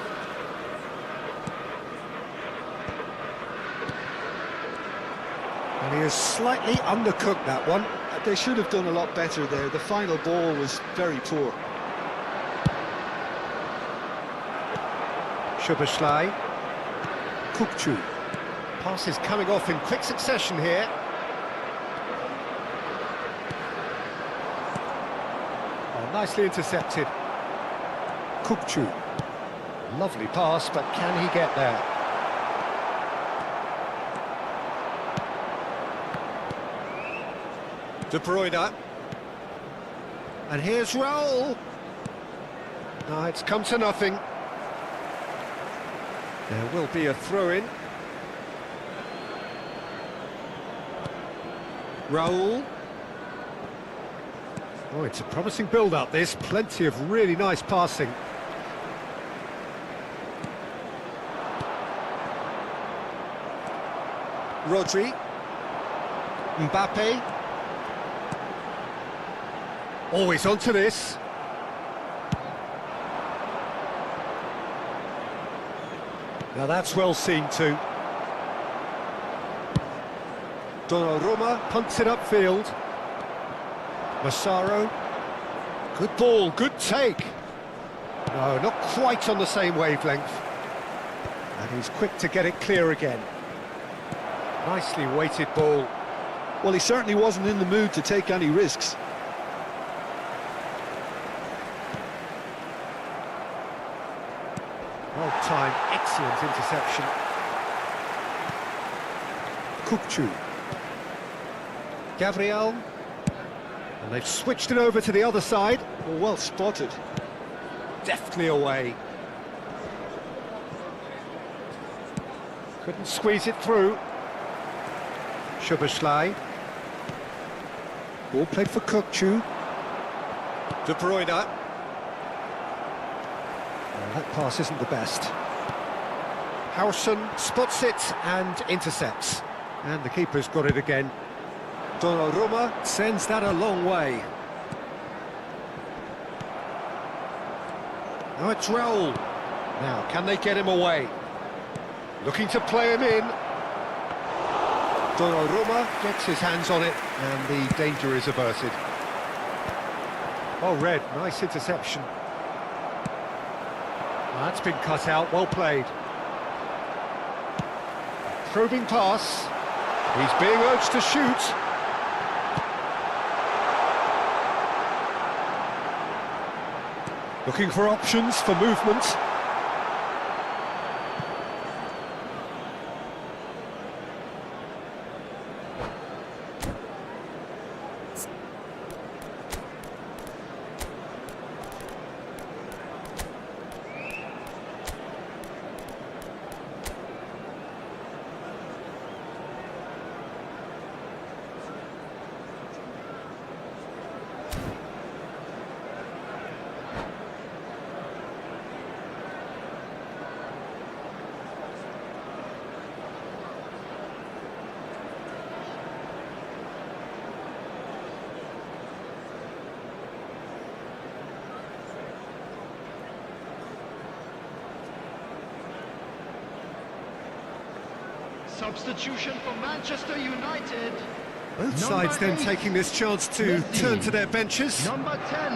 And he has slightly undercooked that one. They should have done a lot better there. The final ball was very poor. Szoboszlai. Kukçu. Passes coming off in quick succession here. Oh, nicely intercepted. Kukçu. Lovely pass, but can he get there? De Bruyne. And here's Raul. No, it's come to nothing. There will be a throw-in. Raul. Oh, it's a promising build-up, this. Plenty of really nice passing. Rodri. Mbappe. Always onto this. Now that's well seen too. Donnarumma punts it upfield. Massaro. Good ball, good take. No, not quite on the same wavelength. And he's quick to get it clear again. Nicely weighted ball. Well, he certainly wasn't in the mood to take any risks. Well-timed, excellent interception. Kukçu. Gabriel. And they've switched it over to the other side. Well spotted. Deftly away. Couldn't squeeze it through. Szoboszlai. Ball played for Kukcu. De Bruyne. Well, that pass isn't the best. Arsham spots it and intercepts. And the keeper's got it again. Donnarumma sends that a long way. Now it's Raul. Now, can they get him away? Looking to play him in. Donnarumma gets his hands on it, and the danger is averted. Oh, Red, nice interception. That's been cut out, well played. Probing pass. He's being urged to shoot. Looking for options for movement. Substitution for Manchester United. Both sides then 8, taking this chance to Messi. turn to their benches. Number 10,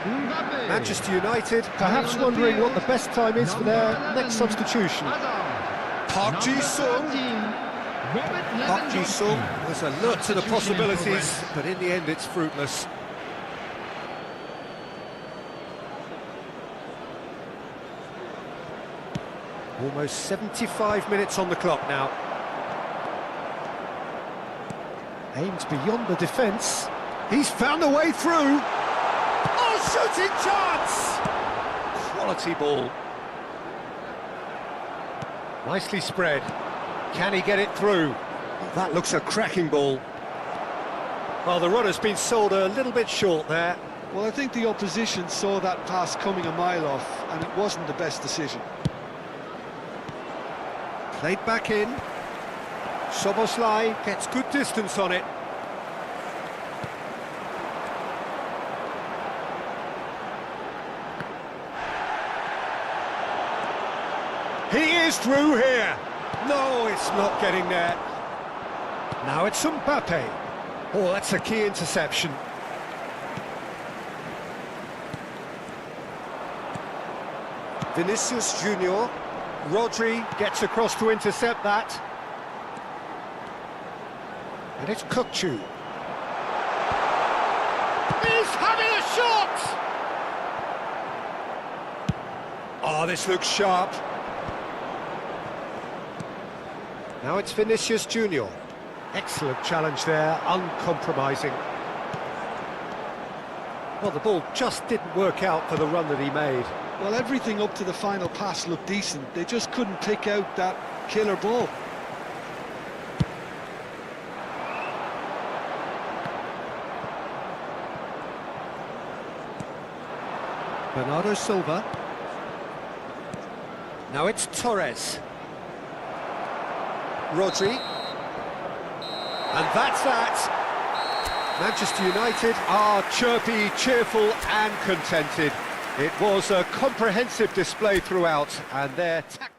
Mbappe. Manchester United perhaps on the wondering field, what the best time is for their number 11, next substitution. Hazard. Park Number Ji-sung. 13, Robert Park Lewandowski. Ji-sung was alert to the Substitution in possibilities, progress. but in the end it's fruitless. Almost 75 minutes on the clock now. Aims beyond the defence. He's found a way through. Oh, shooting chance! Quality ball. Nicely spread. Can he get it through? Oh, that looks a cracking ball. Well, the runner's been sold a little bit short there. Well, I think the opposition saw that pass coming a mile off, and it wasn't the best decision. Played back in. Szoboszlai gets good distance on it. He is through here. No, it's not getting there. Now it's Mbappe. Oh, that's a key interception. Vinicius Junior. Rodri gets across to intercept that. And it's Kukcu. He's having a shot! Oh, this looks sharp. Now it's Vinicius Junior. Excellent challenge there, uncompromising. Well, the ball just didn't work out for the run that he made. Well, everything up to the final pass looked decent. They just couldn't pick out that killer ball. Bernardo Silva. Now it's Torres. Rodri. And that's that. Manchester United are chirpy, cheerful and contented. It was a comprehensive display throughout, and their tactics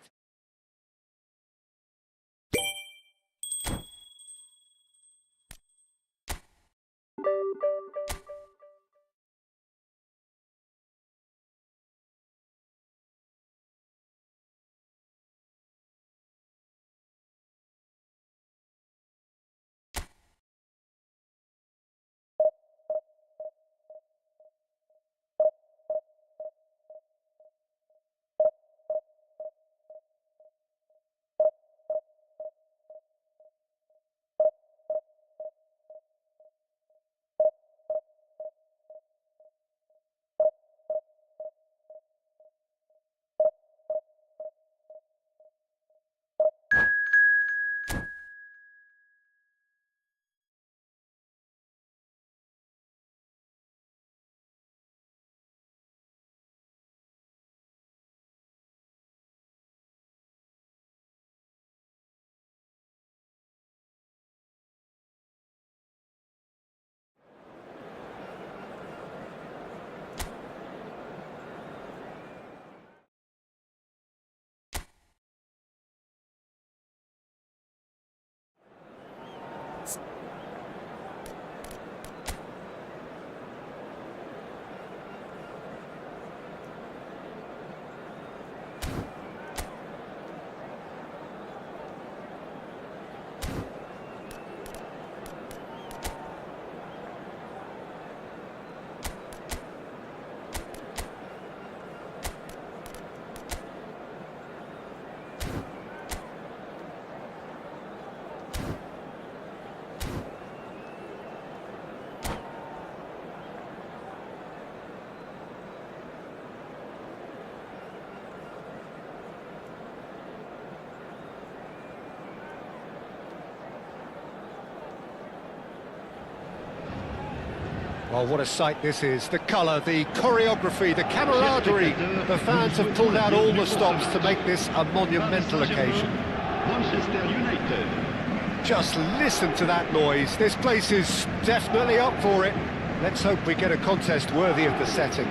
Well, what a sight this is. The colour, the choreography, the camaraderie. The fans have pulled out all the stops to make this a monumental occasion. Manchester United. Just listen to that noise. This place is definitely up for it. Let's hope we get a contest worthy of the setting.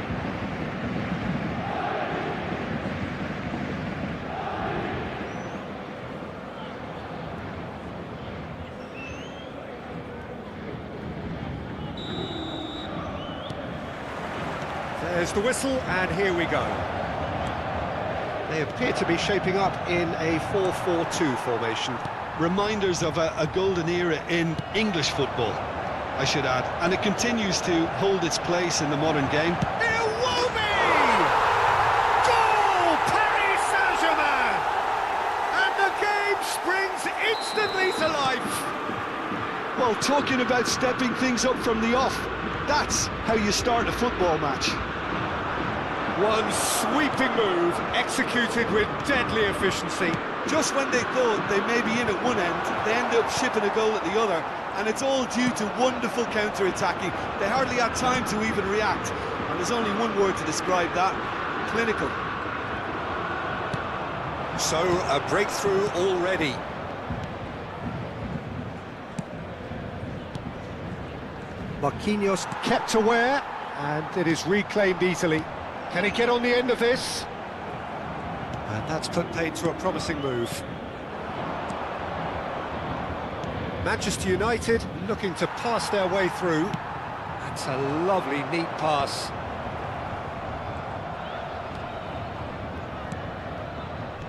There's the whistle, and here we go. They appear to be shaping up in a 4-4-2 formation. Reminders of a golden era in English football, I should add, and it continues to hold its place in the modern game. Iwobi! Goal! Paris Saint-Germain! And the game springs instantly to life. Well, talking about stepping things up from the off, that's how you start a football match. One sweeping move, executed with deadly efficiency. Just when they thought they may be in at one end, they end up shipping a goal at the other, and it's all due to wonderful counter-attacking. They hardly had time to even react, and there's only one word to describe that: clinical. So, a breakthrough already. Marquinhos kept aware, and it is reclaimed easily. Can he get on the end of this? And that's put paid to a promising move. Manchester United looking to pass their way through. That's a lovely, neat pass.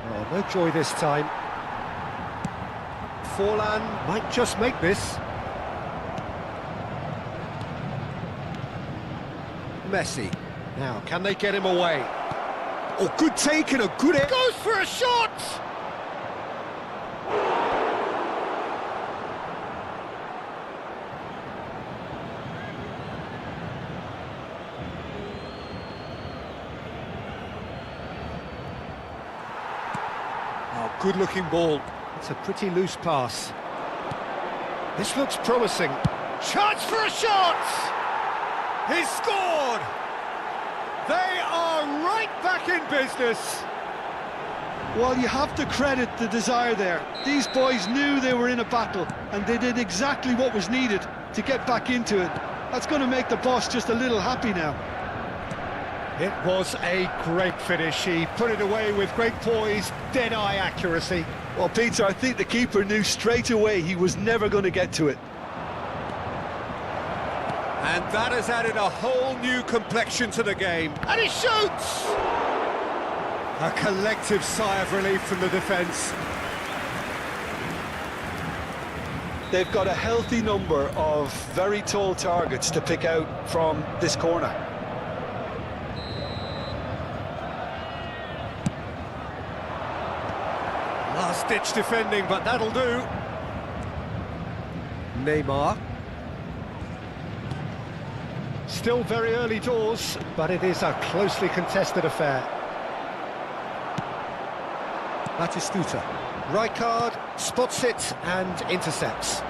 Oh, no joy this time. Forlan might just make this. Messi. Now, can they get him away? Oh, good take and a good... Goes for a shot! Oh, good-looking ball. It's a pretty loose pass. This looks promising. Chance for a shot! He's scored! They are right back in business. Well, you have to credit the desire there. These boys knew they were in a battle, and they did exactly what was needed to get back into it. That's going to make the boss just a little happy now. It was a great finish. He put it away with great poise, dead-eye accuracy. Well, Peter, I think the keeper knew straight away he was never going to get to it. And that has added a whole new complexion to the game. And he shoots! A collective sigh of relief from the defence. They've got a healthy number of very tall targets to pick out from this corner. Last-ditch defending, but that'll do. Neymar. Still very early doors, but it is a closely contested affair. Batistuta. Rijkaard spots it and intercepts.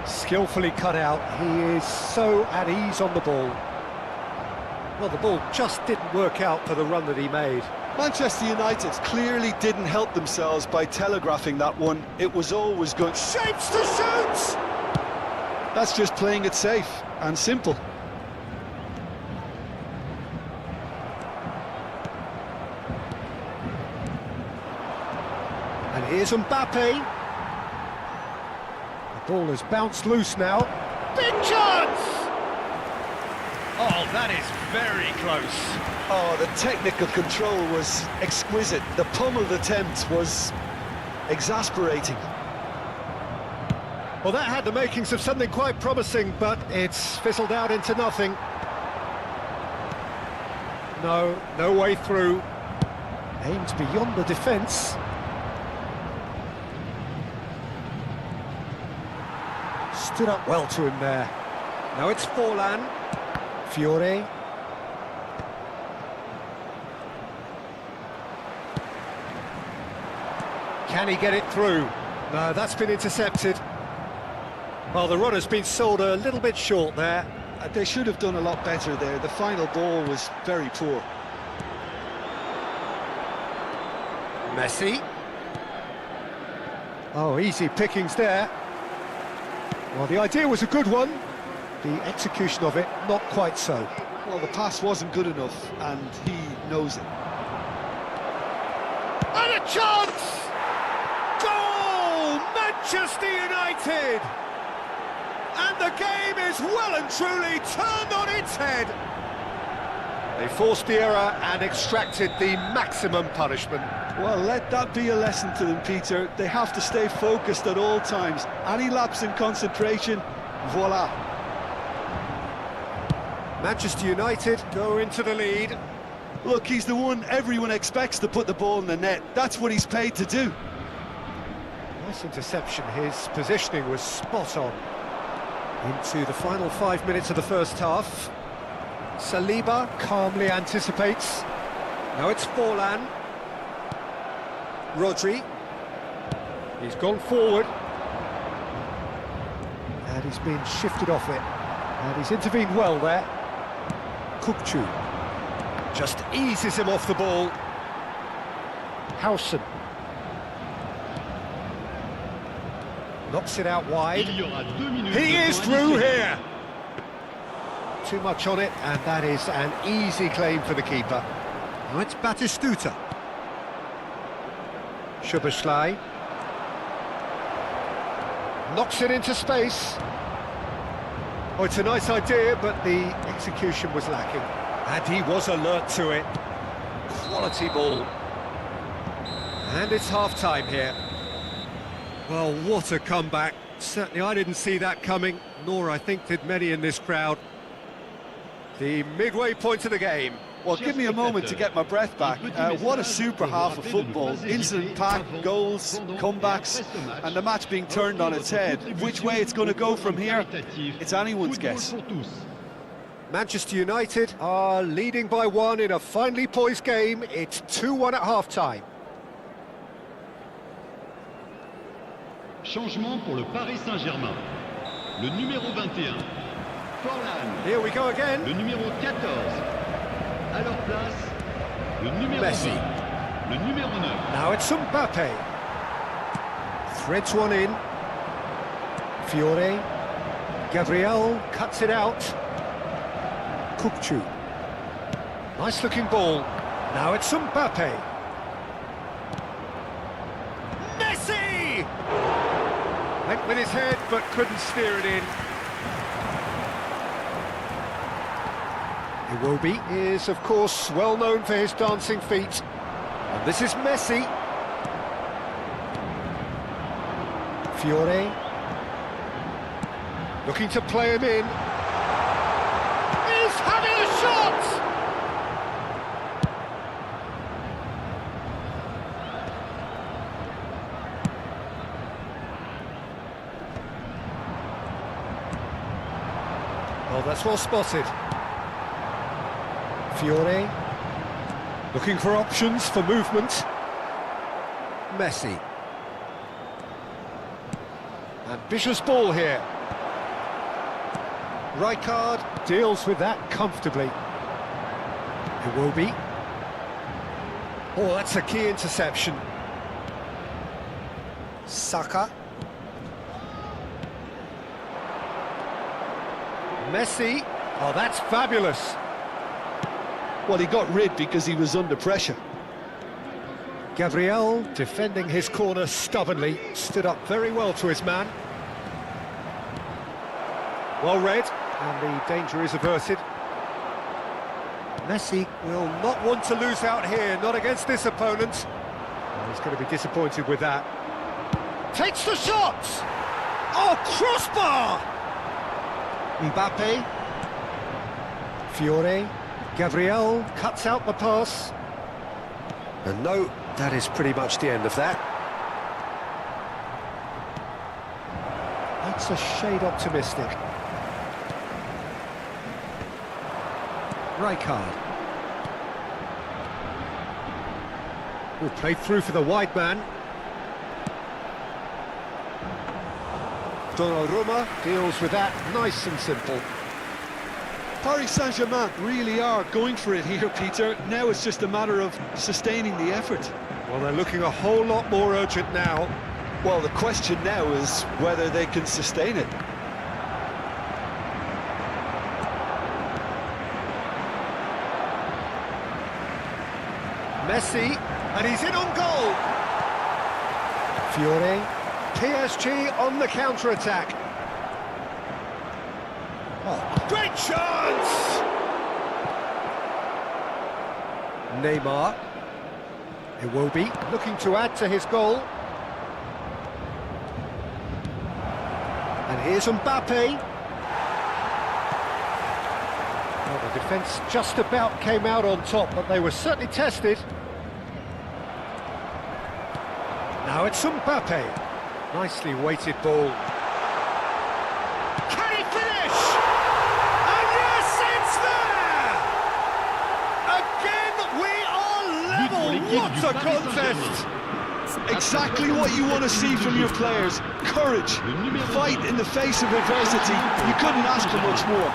Skillfully cut out. He is so at ease on the ball. Well, the ball just didn't work out for the run that he made. Manchester United clearly didn't help themselves by telegraphing that one. It was always good. Shapes to shoot! That's just playing it safe and simple. And here's Mbappe. The ball has bounced loose now. Big chance! Oh, that is very close. Oh, the technical control was exquisite. The pummeled attempt was exasperating. Well, that had the makings of something quite promising, but it's fizzled out into nothing. No way through. Aimed beyond the defence. Stood up well to him there. Now it's Forlan. Fiore. Can he get it through? No, that's been intercepted. Well, the run has been sold a little bit short there. They should have done a lot better there. The final ball was very poor. Messi. Oh, easy pickings there. Well, the idea was a good one. The execution of it, not quite so. Well, the pass wasn't good enough, and he knows it. And a chance! Goal! Manchester United! And the game is well and truly turned on its head. They forced the error and extracted the maximum punishment. Well, let that be a lesson to them, Peter. They have to stay focused at all times. Any lapse in concentration, voila. Manchester United go into the lead. Look, he's the one everyone expects to put the ball in the net. That's what he's paid to do. Nice interception. His positioning was spot on. Into the final 5 minutes of the first half. Saliba calmly anticipates. Now it's Forlan. Rodri. He's gone forward. And he's been shifted off it. And he's intervened well there. Kukçu. Just eases him off the ball. Howson. Knocks it out wide. He is through here. Too much on it, and that is an easy claim for the keeper. Now it's Batistuta. Szoboszlai. Knocks it into space. Oh, it's a nice idea, but the execution was lacking. And he was alert to it. Quality ball. And it's half-time here. Well, what a comeback. Certainly I didn't see that coming, nor I think did many in this crowd. The midway point of the game. Well, give me a moment to get my breath back. What a super half of football. Incident-packed goals, comebacks, and the match being turned on its head. Which way it's going to go from here, it's anyone's guess. Manchester United are leading by 1 in a finely poised game. It's 2-1 at half-time. Changement pour le Paris Saint-Germain. Le numéro 21. Forlan. Here we go again. Le numéro 14. À leur place, le numéro Messi. 20. Le numéro 9. Now it's Mbappe. Threads one in. Fiore. Gabriel cuts it out. Kukçu. Nice looking ball. Now it's Mbappe. Messi! Went with his head but couldn't steer it in. Iwobi is, of course, well known for his dancing feet. And this is Messi. Fiore. Looking to play him in. He's having a shot! Oh, that's well spotted. Fiore, looking for options for movement. Messi. Ambitious ball here. Rijkaard deals with that comfortably. Iwobi. Oh, that's a key interception. Saka. Messi. Oh, that's fabulous. Well, he got rid because he was under pressure. Gabriel, defending his corner stubbornly, stood up very well to his man. Well read, and the danger is averted. Messi will not want to lose out here, not against this opponent. Well, he's going to be disappointed with that. Takes the shot! Oh, crossbar! Mbappe. Fiore. Gabriel cuts out the pass. And no, that is pretty much the end of that. That's a shade optimistic. Rijkaard. Will play through for the wide man. Donnarumma deals with that nice and simple. Paris Saint-Germain really are going for it here, Peter. Now it's just a matter of sustaining the effort. Well, they're looking a whole lot more urgent now. Well, the question now is whether they can sustain it. Messi, and he's in on goal. Fiore, PSG on the counter-attack. Oh, great chance! Neymar. Iwobi looking to add to his goal. And here's Mbappe. Well, the defence just about came out on top, but they were certainly tested. Now it's Mbappe. Nicely weighted ball. Can he finish? And yes, it's there! Again, we are level. What a contest! Exactly what you want to see from your players. Courage, fight in the face of adversity. You couldn't ask for much more.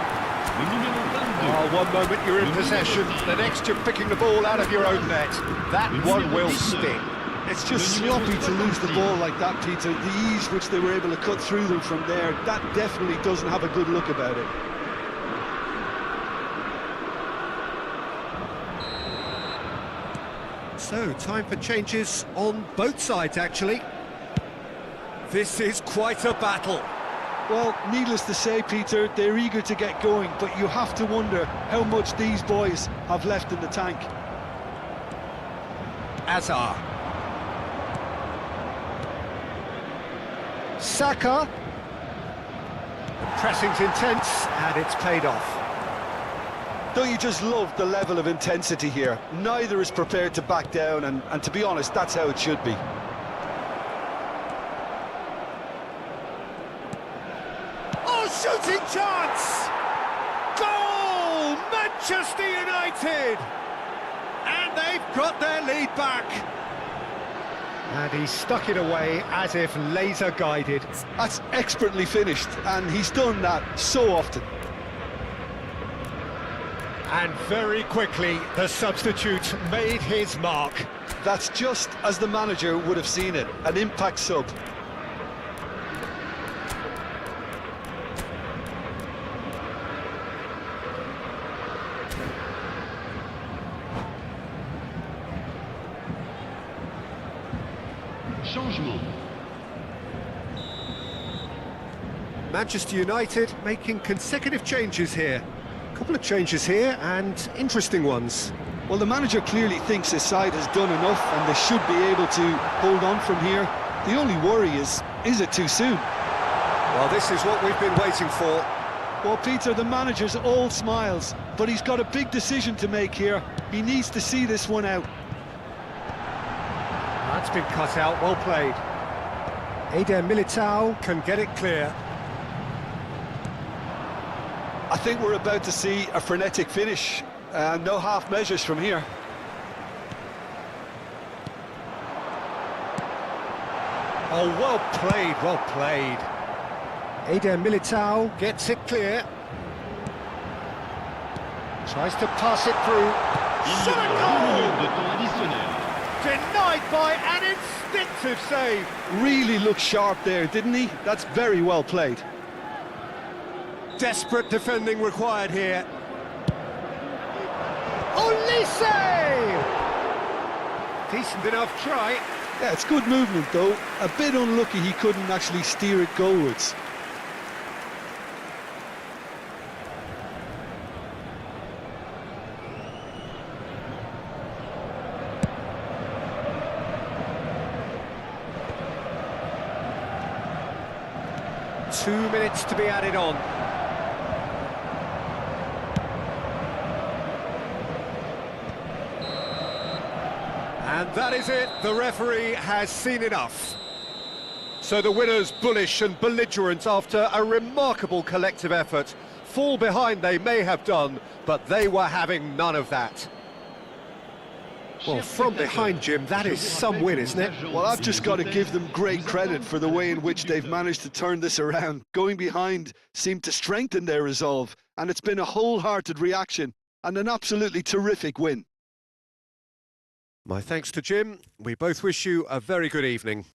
Oh, one moment you're in possession, the next you're picking the ball out of your own net. That one will sting. It's just sloppy to lose the ball like that, Peter. The ease which they were able to cut through them from there, that definitely doesn't have a good look about it. So, time for changes on both sides, actually. This is quite a battle. Well, needless to say, Peter, they're eager to get going, but you have to wonder how much these boys have left in the tank. Azar. Saka. The pressing's intense, and it's paid off. Don't you just love the level of intensity here? Neither is prepared to back down, and to be honest, that's how it should be. Oh, shooting chance! Goal! Manchester United! And they've got their lead back. And he stuck it away as if laser-guided. That's expertly finished, and he's done that so often. And very quickly, the substitute made his mark. That's just as the manager would have seen it, an impact sub. Changement. Manchester United making consecutive changes here. A couple of changes here, and interesting ones. Well, the manager clearly thinks his side has done enough and they should be able to hold on from here. The only worry is it too soon? Well, this is what we've been waiting for. Well, Peter, the manager's all smiles, but he's got a big decision to make here. He needs to see this one out. That's been cut out, well played. Eder Militao can get it clear. I think we're about to see a frenetic finish. No half measures from here. Oh, well played, well played. Eder Militao gets it clear. Tries to pass it through. Shot a goal! De temps additionnel. Denied by an instinctive save. Really looked sharp there, didn't he? That's very well played. Desperate defending required here. Olise! Decent enough try. Yeah, it's good movement though. A bit unlucky he couldn't actually steer it goalwards. Two minutes to be added on. And that is it, the referee has seen enough. So the winners, bullish and belligerent after a remarkable collective effort. Fall behind they may have done, but they were having none of that. Well, from behind, Jim, that is some win, isn't it? Well, I've just got to give them great credit for the way in which they've managed to turn this around. Going behind seemed to strengthen their resolve, and it's been a wholehearted reaction and an absolutely terrific win. My thanks to Jim. We both wish you a very good evening.